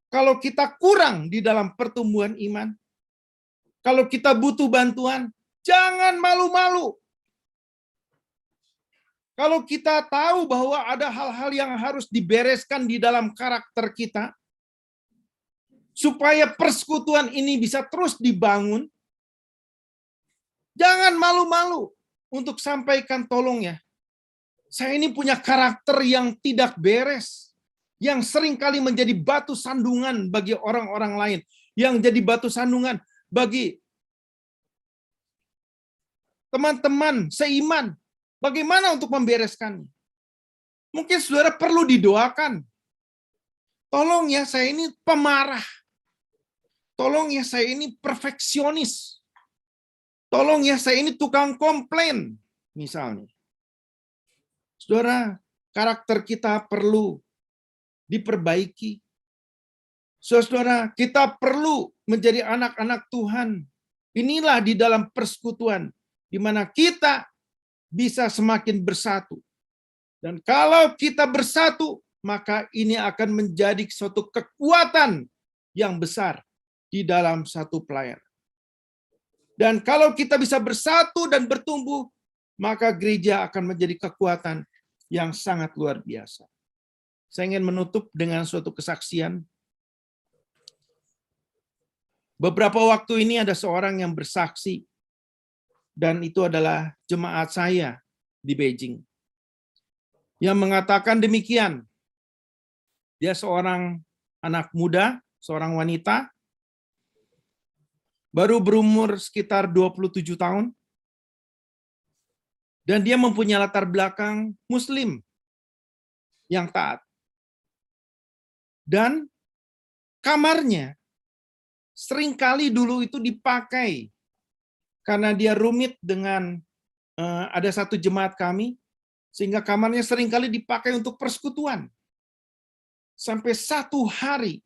Kalau kita kurang di dalam pertumbuhan iman, kalau kita butuh bantuan, jangan malu-malu. Kalau kita tahu bahwa ada hal-hal yang harus dibereskan di dalam karakter kita, supaya persekutuan ini bisa terus dibangun, jangan malu-malu untuk sampaikan tolong ya. Saya ini punya karakter yang tidak beres, yang seringkali menjadi batu sandungan bagi orang-orang lain, yang jadi batu sandungan bagi teman-teman seiman. Bagaimana untuk membereskannya? Mungkin saudara perlu didoakan. Tolong ya, saya ini pemarah. Tolong ya, saya ini perfeksionis. Tolong ya, saya ini tukang komplain, misalnya. Saudara, karakter kita perlu diperbaiki. Saudara, kita perlu menjadi anak-anak Tuhan. Inilah di dalam persekutuan, di mana kita bisa semakin bersatu. Dan kalau kita bersatu, maka ini akan menjadi suatu kekuatan yang besar di dalam satu pelayanan. Dan kalau kita bisa bersatu dan bertumbuh, maka gereja akan menjadi kekuatan yang sangat luar biasa. Saya ingin menutup dengan suatu kesaksian. Beberapa waktu ini ada seorang yang bersaksi, dan itu adalah jemaat saya di Beijing, yang mengatakan demikian. Dia seorang anak muda, seorang wanita, baru berumur sekitar 27 tahun, dan dia mempunyai latar belakang Muslim yang taat. Dan kamarnya seringkali dulu itu dipakai karena dia rumit dengan ada satu jemaat kami, sehingga kamarnya seringkali dipakai untuk persekutuan. Sampai satu hari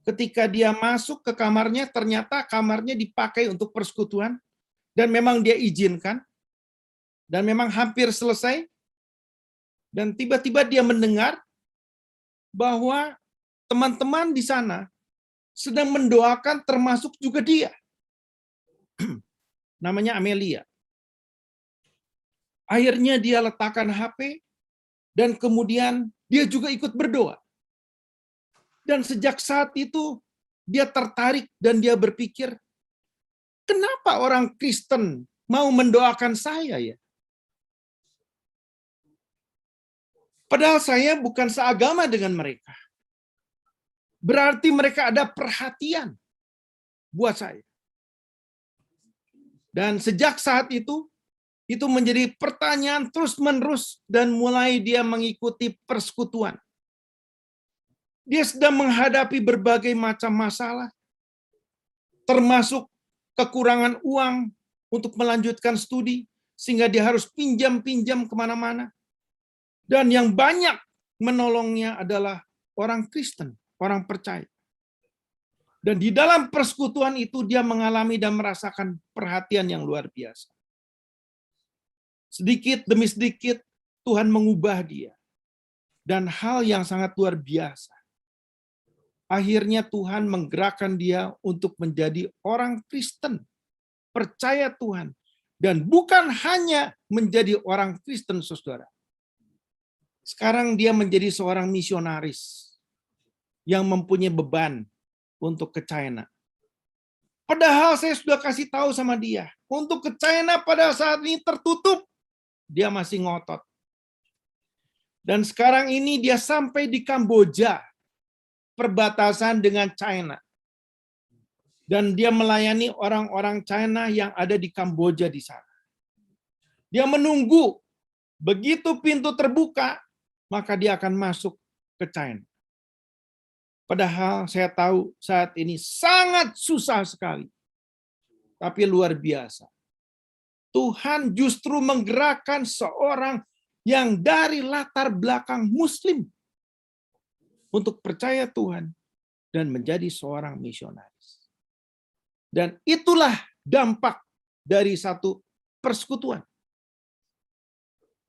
ketika dia masuk ke kamarnya, ternyata kamarnya dipakai untuk persekutuan, dan memang dia izinkan, dan memang hampir selesai, dan tiba-tiba dia mendengar bahwa teman-teman di sana sedang mendoakan termasuk juga dia. Namanya Amelia. Akhirnya dia letakkan HP, dan kemudian dia juga ikut berdoa. Dan sejak saat itu, dia tertarik dan dia berpikir, kenapa orang Kristen mau mendoakan saya ya? Padahal saya bukan seagama dengan mereka. Berarti mereka ada perhatian buat saya. Dan sejak saat itu menjadi pertanyaan terus-menerus dan mulai dia mengikuti persekutuan. Dia sedang menghadapi berbagai macam masalah, termasuk kekurangan uang untuk melanjutkan studi, sehingga dia harus pinjam-pinjam kemana-mana. Dan yang banyak menolongnya adalah orang Kristen, orang percaya. Dan di dalam persekutuan itu dia mengalami dan merasakan perhatian yang luar biasa. Sedikit demi sedikit Tuhan mengubah dia. Dan hal yang sangat luar biasa. Akhirnya Tuhan menggerakkan dia untuk menjadi orang Kristen. Percaya Tuhan. Dan bukan hanya menjadi orang Kristen, saudara. Sekarang dia menjadi seorang misionaris yang mempunyai beban untuk ke China. Padahal saya sudah kasih tahu sama dia, untuk ke China pada saat ini tertutup. Dia masih ngotot. Dan sekarang ini dia sampai di Kamboja, perbatasan dengan China. Dan dia melayani orang-orang China yang ada di Kamboja di sana. Dia menunggu, begitu pintu terbuka, maka dia akan masuk ke China. Padahal saya tahu saat ini sangat susah sekali. Tapi luar biasa. Tuhan justru menggerakkan seorang yang dari latar belakang Muslim untuk percaya Tuhan dan menjadi seorang misionaris. Dan itulah dampak dari satu persekutuan.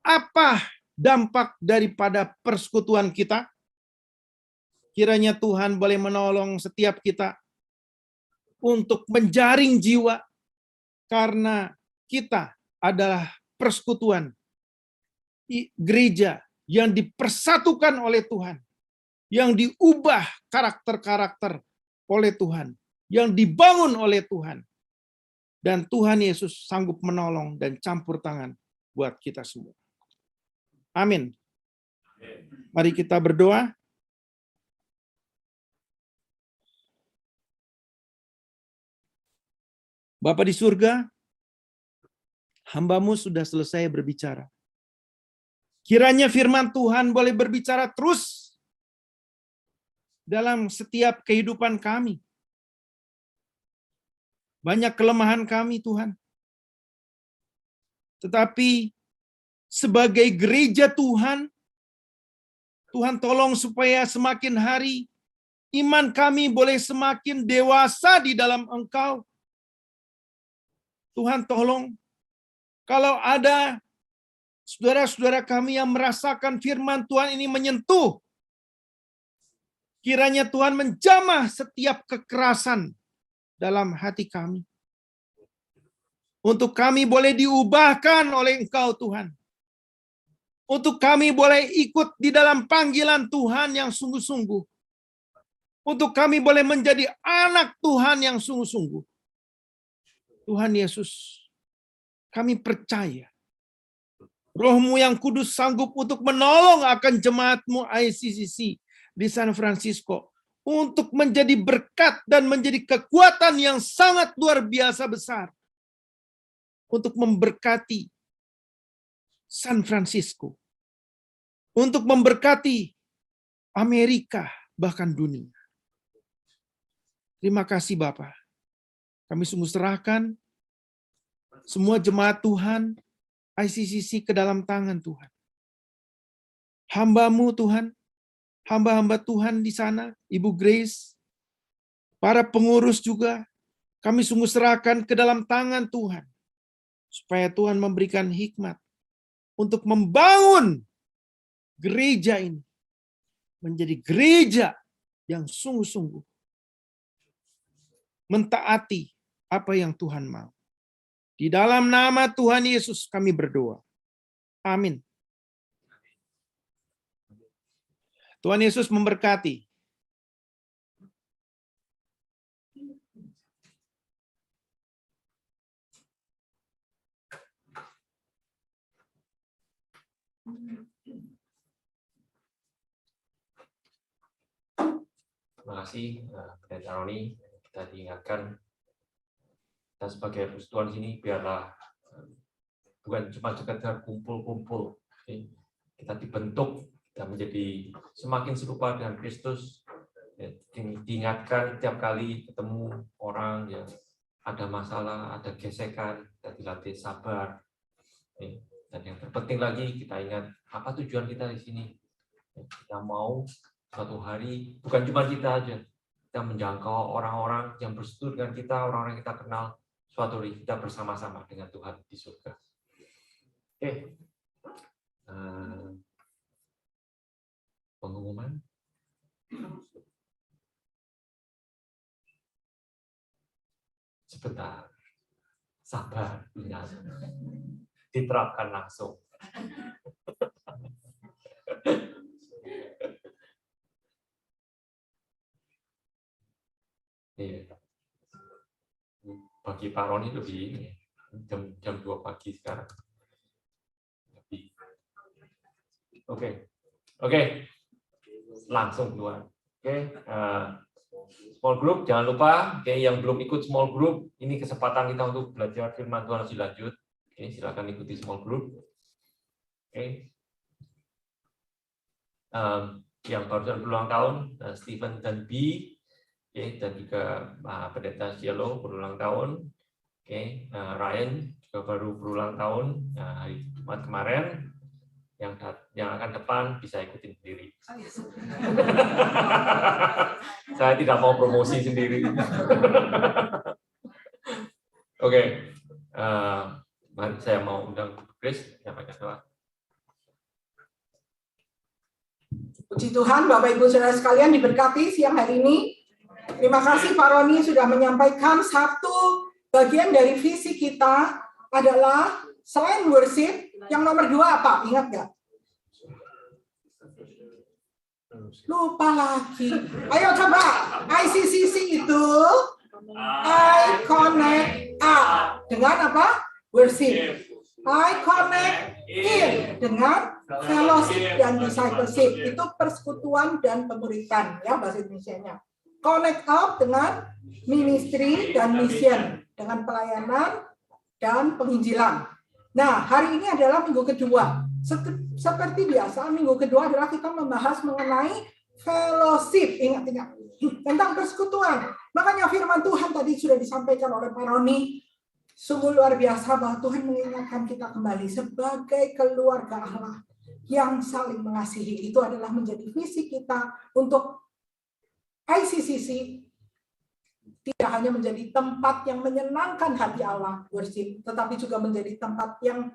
Apa dampak daripada persekutuan kita? Kiranya Tuhan boleh menolong setiap kita untuk menjaring jiwa, karena kita adalah persekutuan gereja yang dipersatukan oleh Tuhan, yang diubah karakter-karakter oleh Tuhan, yang dibangun oleh Tuhan. Dan Tuhan Yesus sanggup menolong dan campur tangan buat kita semua. Amin. Mari kita berdoa. Bapa di surga, hamba-Mu sudah selesai berbicara. Kiranya firman Tuhan boleh berbicara terus dalam setiap kehidupan kami. Banyak kelemahan kami, Tuhan. Tetapi sebagai gereja Tuhan, Tuhan tolong supaya semakin hari iman kami boleh semakin dewasa di dalam Engkau. Tuhan tolong, kalau ada saudara-saudara kami yang merasakan firman Tuhan ini menyentuh, kiranya Tuhan menjamah setiap kekerasan dalam hati kami. Untuk kami boleh diubahkan oleh Engkau, Tuhan. Untuk kami boleh ikut di dalam panggilan Tuhan yang sungguh-sungguh. Untuk kami boleh menjadi anak Tuhan yang sungguh-sungguh. Tuhan Yesus, kami percaya Roh-Mu yang kudus sanggup untuk menolong akan jemaat-Mu ICCC di San Francisco untuk menjadi berkat dan menjadi kekuatan yang sangat luar biasa besar untuk memberkati San Francisco, untuk memberkati Amerika, bahkan dunia. Terima kasih Bapa. Kami sungguh serahkan semua jemaat Tuhan, ICCC ke dalam tangan Tuhan. Hamba-Mu Tuhan, hamba-hamba Tuhan di sana, Ibu Grace, para pengurus juga, kami sungguh serahkan ke dalam tangan Tuhan. Supaya Tuhan memberikan hikmat untuk membangun gereja ini menjadi gereja yang sungguh-sungguh mentaati apa yang Tuhan mau. Di dalam nama Tuhan Yesus kami berdoa. Amin. Tuhan Yesus memberkati. Terima kasih, Pendeta Roni. Kita diingatkan, kita sebagai persekutuan sini, biarlah bukan cuma sekedar kumpul-kumpul. Kita dibentuk, kita menjadi semakin serupa dengan Kristus. Diingatkan tiap kali ketemu orang yang ada masalah, ada gesekan, kita dilatih sabar. Dan yang terpenting lagi, kita ingat apa tujuan kita di sini. Kita mau suatu hari, bukan cuma kita aja, kita menjangkau orang-orang yang bersatu dengan kita, orang-orang yang kita kenal, suatu hari kita bersama-sama dengan Tuhan di surga. Oke. Pengumuman. Sebentar. Sabar, ingat. Diterapkan langsung. Bagi Pak Roni lebih ini, jam 2 pagi sekarang. Oke. Langsung keluar. Small group, jangan lupa, yang belum ikut small group, ini kesempatan kita untuk belajar firman Tuhan lebih lanjut. Silakan ikuti small group. Yang baru berulang tahun, Stephen dan B, dan juga Pendeta Cielo berulang tahun. Ryan juga baru berulang tahun hari Jumat kemarin. Yang akan depan bisa ikutin sendiri. Saya tidak mau promosi sendiri. Oke. Saya mau undang Chris. Puji Tuhan, Bapak Ibu Saudara sekalian diberkati siang hari ini. Terima kasih Pak Roni sudah menyampaikan satu bagian dari visi kita adalah selain worship, yang nomor 2 apa? Ingat nggak? Lupa lagi. Ayo coba. ICCC itu I connect up dengan apa? Worship. I connect in dengan fellowship dan discipleship. Itu persekutuan dan pemuridan ya bahasa Indonesianya. Connect up dengan ministry dan mission, dengan pelayanan dan penginjilan. Nah, hari ini adalah minggu kedua. Seperti biasa, minggu kedua adalah kita membahas mengenai fellowship. Ingat-ingat tentang persekutuan. Makanya firman Tuhan tadi sudah disampaikan oleh Pak Roni. Sungguh luar biasa bahwa Tuhan mengingatkan kita kembali sebagai keluarga Allah yang saling mengasihi. Itu adalah menjadi visi kita untuk ICCC. Tidak hanya menjadi tempat yang menyenangkan hati Allah, worship, tetapi juga menjadi tempat yang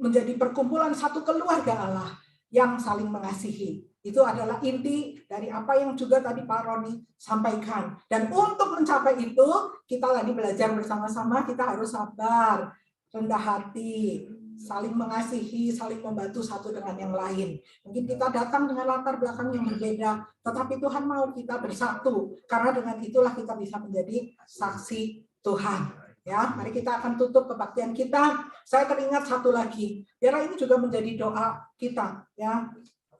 menjadi perkumpulan satu keluarga Allah yang saling mengasihi. Itu adalah inti dari apa yang juga tadi Pak Roni sampaikan. Dan untuk mencapai itu, kita lagi belajar bersama-sama, kita harus sabar, rendah hati, saling mengasihi, saling membantu satu dengan yang lain. Mungkin kita datang dengan latar belakang yang berbeda, tetapi Tuhan mau kita bersatu. Karena dengan itulah kita bisa menjadi saksi Tuhan. Ya, mari kita akan tutup kebaktian kita. Saya teringat satu lagi. Biarlah ini juga menjadi doa kita. Ya,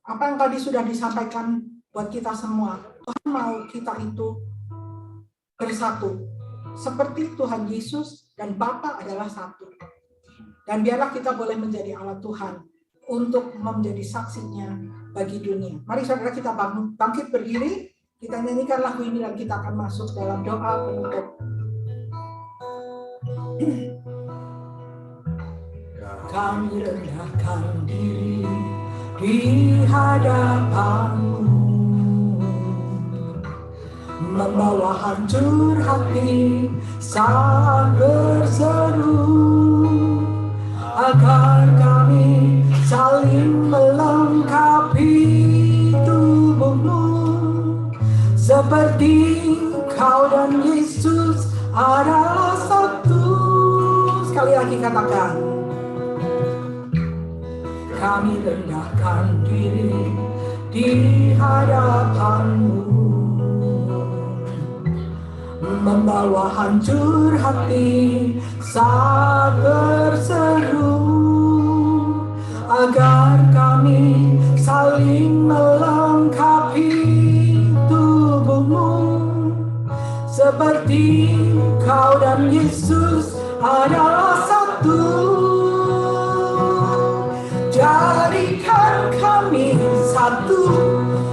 apa yang tadi sudah disampaikan buat kita semua. Tuhan mau kita itu bersatu. Seperti Tuhan Yesus dan Bapa adalah satu. Dan biarlah kita boleh menjadi alat Tuhan untuk menjadi saksinya bagi dunia. Mari saudara kita bangkit berdiri, kita nyanyikan lagu ini dan kita akan masuk dalam doa penutup. Kami rendahkan diri di hadapan-Mu, membawa hancur hati saat berseru, agar kami saling melengkapi tubuh-Mu, seperti Kau dan Yesus adalah satu. Sekali lagi katakan, kami rendahkan diri di hadapan-Mu, membawa hancur hati saat berseru, agar kami saling melengkapi tubuh-Mu, seperti Kau dan Yesus adalah satu. Jadikan kami satu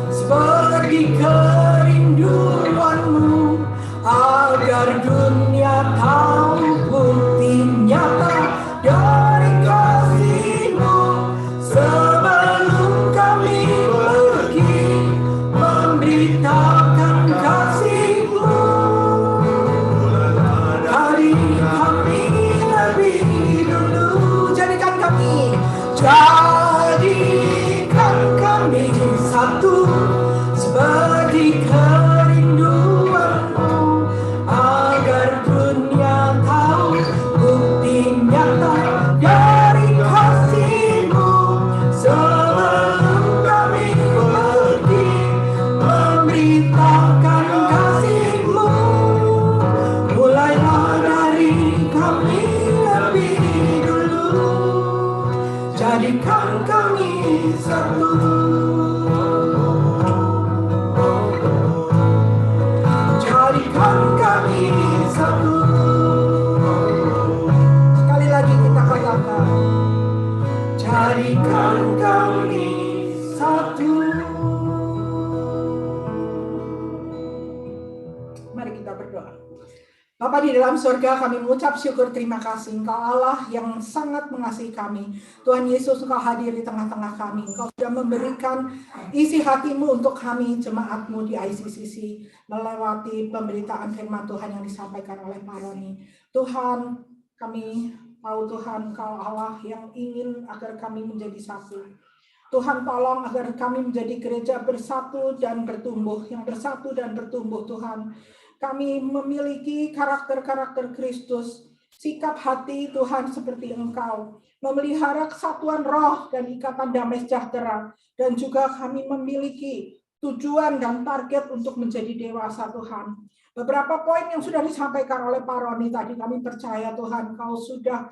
seperti kerinduan-Mu, agar dunia tahu bukti nyata dari kasih-Mu. Sebelum kami pergi memberitakan kasih-Mu, hari kami lebih dulu. Jadikan kami satu seperti kerinduan-Mu, agar dunia tahu bukti nyata dari kasih-Mu. Sebelum kami pergi memberitakan kasih-Mu, mulailah dari kami lebih dulu. Jadikan kami satu, jadikan kami satu. Sekali lagi kita katakan, jadikan kami satu. Mari kita berdoa. Bapa di dalam surga, kami mengucap syukur terima kasih Engkau Allah yang sangat mengasihi kami. Tuhan Yesus, Engkau hadir di tengah-tengah kami. Engkau sudah memberikan isi hati-Mu untuk kami, jemaat-Mu di ICCC, melewati pemberitaan firman Tuhan yang disampaikan oleh Pak Roni. Tuhan, kami tahu Tuhan Engkau Allah yang ingin agar kami menjadi satu. Tuhan, tolong agar kami menjadi gereja bersatu dan bertumbuh, yang bersatu dan bertumbuh Tuhan. Kami memiliki karakter-karakter Kristus, sikap hati Tuhan seperti Engkau, memelihara kesatuan roh dan ikatan damai sejahtera, dan juga kami memiliki tujuan dan target untuk menjadi dewasa Tuhan. Beberapa poin yang sudah disampaikan oleh Pak Roni tadi, kami percaya Tuhan Kau sudah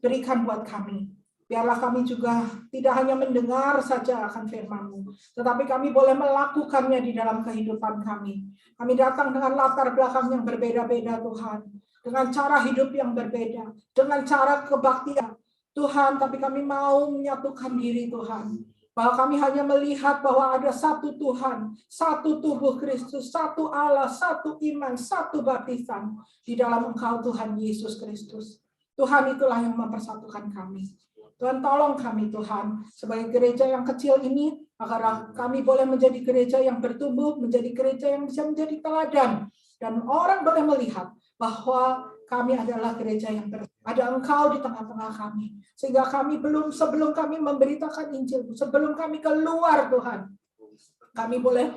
berikan buat kami. Biarlah kami juga tidak hanya mendengar saja akan firman-Mu, tetapi kami boleh melakukannya di dalam kehidupan kami. Kami datang dengan latar belakang yang berbeda-beda Tuhan, dengan cara hidup yang berbeda, dengan cara kebaktian Tuhan, tapi kami mau menyatukan diri Tuhan. Bahwa kami hanya melihat bahwa ada satu Tuhan, satu tubuh Kristus, satu Allah, satu iman, satu baptisan di dalam Engkau Tuhan Yesus Kristus. Tuhan, itulah yang mempersatukan kami. Tuhan, tolong kami Tuhan, sebagai gereja yang kecil ini, agar kami boleh menjadi gereja yang bertumbuh, menjadi gereja yang bisa menjadi teladan. Dan orang boleh melihat bahwa kami adalah gereja yang ada Engkau di tengah-tengah kami. Sehingga kami sebelum kami memberitakan Injil, sebelum kami keluar Tuhan, kami boleh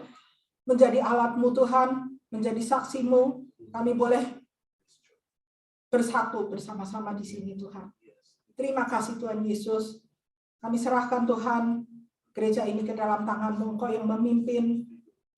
menjadi alat-Mu Tuhan, menjadi saksi-Mu, kami boleh bersatu bersama-sama di sini Tuhan. Terima kasih Tuhan Yesus. Kami serahkan Tuhan gereja ini ke dalam tangan-Mu, Engkau yang memimpin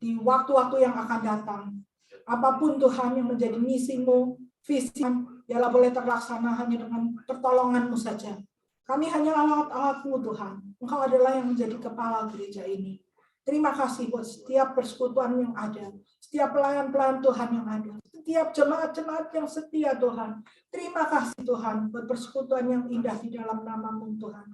di waktu-waktu yang akan datang. Apapun Tuhan yang menjadi misi-Mu, visi, biarlah boleh terlaksana hanya dengan pertolongan-Mu saja. Kami hanya alat-alat-Mu Tuhan. Engkau adalah yang menjadi kepala gereja ini. Terima kasih buat setiap persekutuan yang ada, setiap pelayan-pelayan Tuhan yang ada, setiap jemaat-jemaat yang setia Tuhan. Terima kasih Tuhan buat persekutuan yang indah di dalam nama-Mu Tuhan.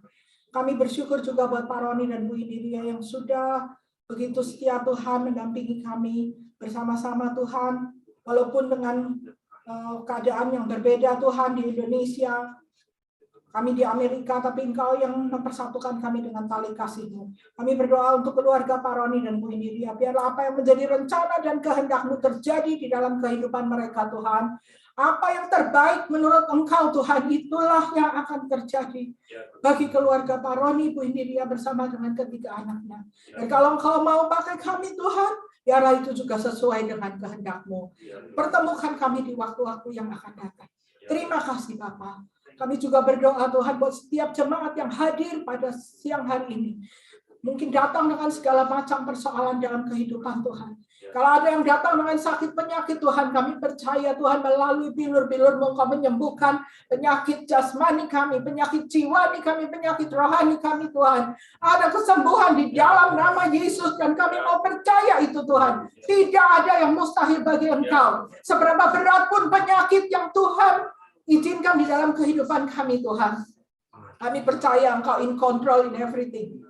Kami bersyukur juga buat Pak Roni dan Bu Indiria yang sudah begitu setia Tuhan mendampingi kami bersama-sama Tuhan. Walaupun dengan keadaan yang berbeda Tuhan di Indonesia, kami di Amerika, tapi Engkau yang mempersatukan kami dengan tali kasih-Mu. Kami berdoa untuk keluarga Pak Roni dan Bu Indiria. Biarlah apa yang menjadi rencana dan kehendak-Mu terjadi di dalam kehidupan mereka Tuhan. Apa yang terbaik menurut Engkau Tuhan, itulah yang akan terjadi bagi keluarga Pak Roni, Bu Indiria bersama dengan ketiga anaknya. Dan kalau Engkau mau pakai kami Tuhan, biarlah itu juga sesuai dengan kehendak-Mu. Pertemukan kami di waktu-waktu yang akan datang. Terima kasih Bapa. Kami juga berdoa Tuhan buat setiap jemaat yang hadir pada siang hari ini. Mungkin datang dengan segala macam persoalan dalam kehidupan Tuhan. Kalau ada yang datang dengan sakit penyakit Tuhan, kami percaya Tuhan melalui bilur-bilur-Mu Engkau menyembuhkan penyakit jasmani kami, penyakit jiwani kami, penyakit rohani kami Tuhan. Ada kesembuhan di dalam nama Yesus dan kami mau percaya itu Tuhan. Tidak ada yang mustahil bagi Engkau. Seberapa berat pun penyakit yang Tuhan izinkan di dalam kehidupan kami Tuhan. Kami percaya Engkau in control in everything.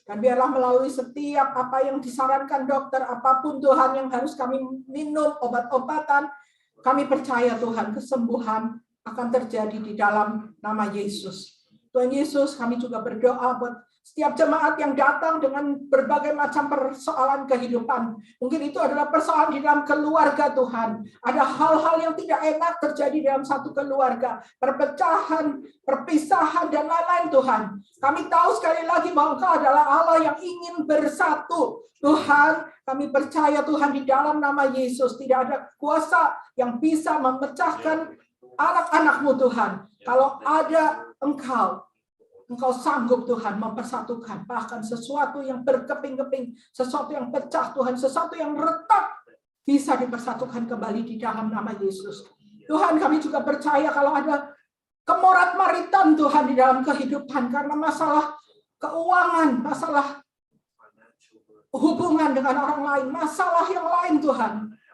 Dan biarlah melalui setiap apa yang disarankan dokter, apapun Tuhan yang harus kami minum, obat-obatan, kami percaya Tuhan kesembuhan akan terjadi di dalam nama Yesus. Tuhan Yesus, kami juga berdoa buat setiap jemaat yang datang dengan berbagai macam persoalan kehidupan. Mungkin itu adalah persoalan di dalam keluarga Tuhan. Ada hal-hal yang tidak enak terjadi dalam satu keluarga. Perpecahan, perpisahan, dan lain-lain Tuhan. Kami tahu sekali lagi bahwa Engkau adalah Allah yang ingin bersatu. Tuhan, kami percaya Tuhan di dalam nama Yesus. Tidak ada kuasa yang bisa memecahkan anak-anak-Mu Tuhan. Kalau ada Engkau sanggup Tuhan mempersatukan bahkan sesuatu yang berkeping-keping, sesuatu yang pecah Tuhan, sesuatu yang retak bisa dipersatukan kembali di dalam nama Yesus. Tuhan, kami juga percaya kalau ada kemorat-maritan Tuhan di dalam kehidupan karena masalah keuangan, masalah hubungan dengan orang lain, masalah yang lain Tuhan.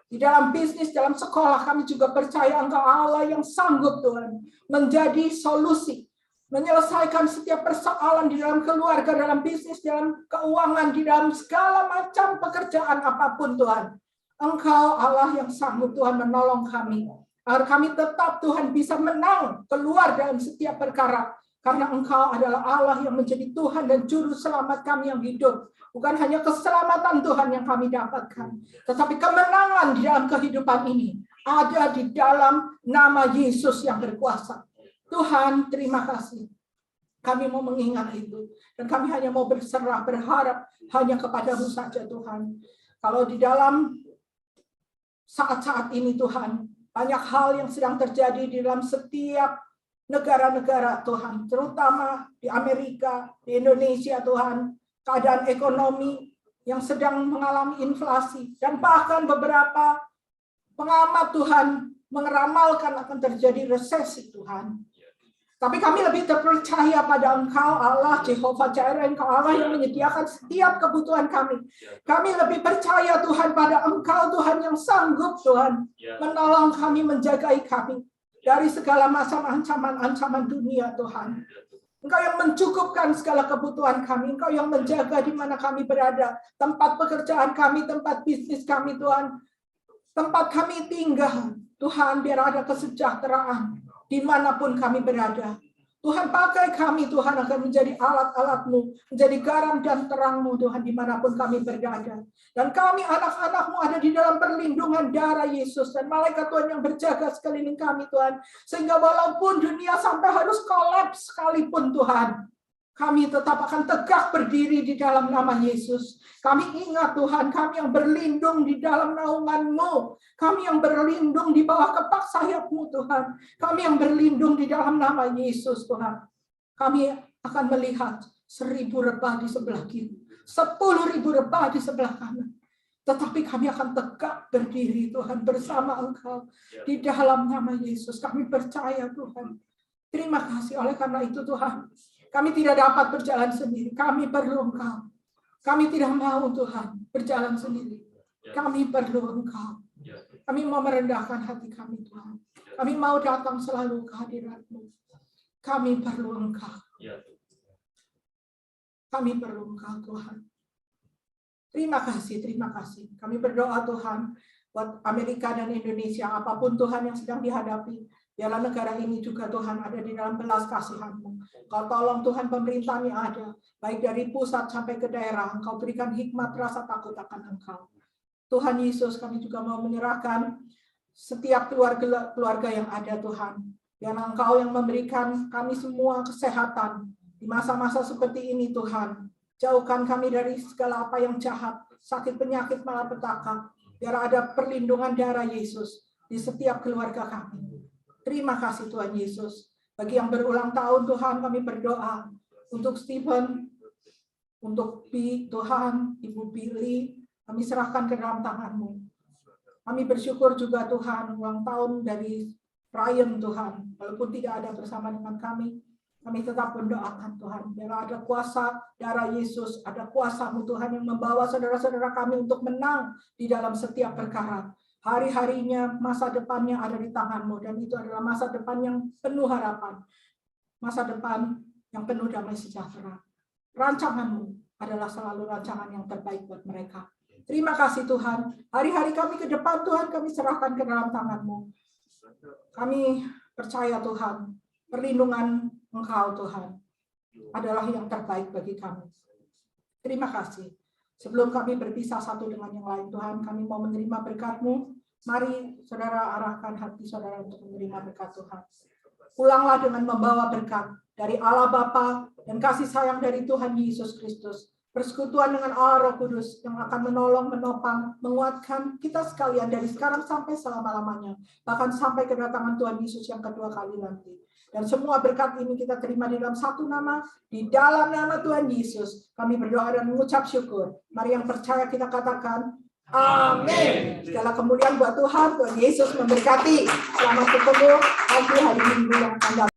Di dalam bisnis, dalam sekolah, kami juga percaya Engkau Allah yang sanggup Tuhan menjadi solusi, menyelesaikan setiap persoalan di dalam keluarga, dalam bisnis, dalam keuangan, di dalam segala macam pekerjaan apapun Tuhan. Engkau Allah yang sanggup Tuhan menolong kami. Agar kami tetap Tuhan bisa menang keluar dalam setiap perkara. Karena Engkau adalah Allah yang menjadi Tuhan dan Juru Selamat kami yang hidup. Bukan hanya keselamatan Tuhan yang kami dapatkan. Tetapi kemenangan di dalam kehidupan ini ada di dalam nama Yesus yang berkuasa. Tuhan, terima kasih. Kami mau mengingat itu. Dan kami hanya mau berserah, berharap hanya kepada-Mu saja Tuhan. Kalau di dalam saat-saat ini Tuhan, banyak hal yang sedang terjadi di dalam setiap negara-negara Tuhan. Terutama di Amerika, di Indonesia Tuhan. Keadaan ekonomi yang sedang mengalami inflasi. Dan bahkan beberapa pengamat Tuhan mengeramalkan akan terjadi resesi Tuhan. Tapi kami lebih terpercaya pada Engkau Allah Jehovah Jireh, Engkau Allah yang menyediakan setiap kebutuhan kami. Kami lebih percaya Tuhan pada Engkau Tuhan yang sanggup Tuhan menolong kami, menjagai kami dari segala macam ancaman-ancaman dunia Tuhan. Engkau yang mencukupkan segala kebutuhan kami. Engkau yang menjaga di mana kami berada. Tempat pekerjaan kami, tempat bisnis kami Tuhan. Tempat kami tinggal. Tuhan, biar ada kesejahteraan dimanapun kami berada. Tuhan, pakai kami Tuhan akan menjadi alat-alat-Mu, menjadi garam dan terang-Mu Tuhan dimanapun kami berada. Dan kami anak-anak-Mu ada di dalam perlindungan darah Yesus dan malaikat Tuhan yang berjaga sekeliling kami Tuhan. Sehingga walaupun dunia sampai harus kolaps sekalipun Tuhan, kami tetap akan tegak berdiri di dalam nama Yesus. Kami ingat Tuhan, kami yang berlindung di dalam naungan-Mu. Kami yang berlindung di bawah kepak sayap-Mu Tuhan. Kami yang berlindung di dalam nama Yesus Tuhan. Kami akan melihat 1.000 rebah di sebelah kiri, 10.000 rebah di sebelah kanan. Tetapi kami akan tegak berdiri Tuhan bersama Engkau di dalam nama Yesus. Kami percaya Tuhan. Terima kasih oleh karena itu Tuhan. Kami tidak dapat berjalan sendiri. Kami perlu Engkau. Kami tidak mau Tuhan berjalan sendiri. Kami perlu Engkau. Kami mau merendahkan hati kami Tuhan. Kami mau datang selalu ke hadirat-Mu. Kami perlu Engkau. Kami perlu Engkau Tuhan. Terima kasih, terima kasih. Kami berdoa Tuhan buat Amerika dan Indonesia, apapun Tuhan yang sedang dihadapi, biarlah negara ini juga Tuhan ada di dalam belas kasihan-Mu. Kau tolong Tuhan pemerintahan yang ada, baik dari pusat sampai ke daerah, Engkau berikan hikmat rasa takut akan Engkau. Tuhan Yesus, kami juga mau menyerahkan setiap keluarga yang ada Tuhan. Biarlah Engkau yang memberikan kami semua kesehatan di masa-masa seperti ini Tuhan. Jauhkan kami dari segala apa yang jahat, sakit penyakit malapetaka. Biar ada perlindungan darah Yesus di setiap keluarga kami. Terima kasih Tuhan Yesus. Bagi yang berulang tahun Tuhan kami berdoa. Untuk Stephen, untuk Bi, Tuhan, Ibu Billy, kami serahkan ke dalam tangan-Mu. Kami bersyukur juga Tuhan ulang tahun dari Ryan Tuhan. Walaupun tidak ada bersama dengan kami tetap mendoakan Tuhan. Biar ada kuasa darah Yesus, ada kuasa-Mu Tuhan yang membawa saudara-saudara kami untuk menang di dalam setiap perkara. Hari-harinya, masa depannya ada di tangan-Mu, dan itu adalah masa depan yang penuh harapan. Masa depan yang penuh damai sejahtera. Rancangan-Mu adalah selalu rancangan yang terbaik buat mereka. Terima kasih Tuhan. Hari-hari kami ke depan Tuhan kami serahkan ke dalam tangan-Mu. Kami percaya Tuhan, perlindungan Engkau Tuhan adalah yang terbaik bagi kami. Terima kasih. Sebelum kami berpisah satu dengan yang lain Tuhan, kami mau menerima berkat-Mu. Mari saudara arahkan hati saudara untuk menerima berkat Tuhan. Pulanglah dengan membawa berkat dari Allah Bapa dan kasih sayang dari Tuhan Yesus Kristus. Persekutuan dengan Allah Roh Kudus yang akan menolong, menopang, menguatkan kita sekalian dari sekarang sampai selama-lamanya. Bahkan sampai kedatangan Tuhan Yesus yang kedua kali nanti. Dan semua berkat ini kita terima di dalam satu nama, di dalam nama Tuhan Yesus. Kami berdoa dan mengucap syukur. Mari yang percaya kita katakan, amin. Segala kemuliaan buat Tuhan, Tuhan Yesus memberkati. Selamat ketemu hari Minggu yang akan datang.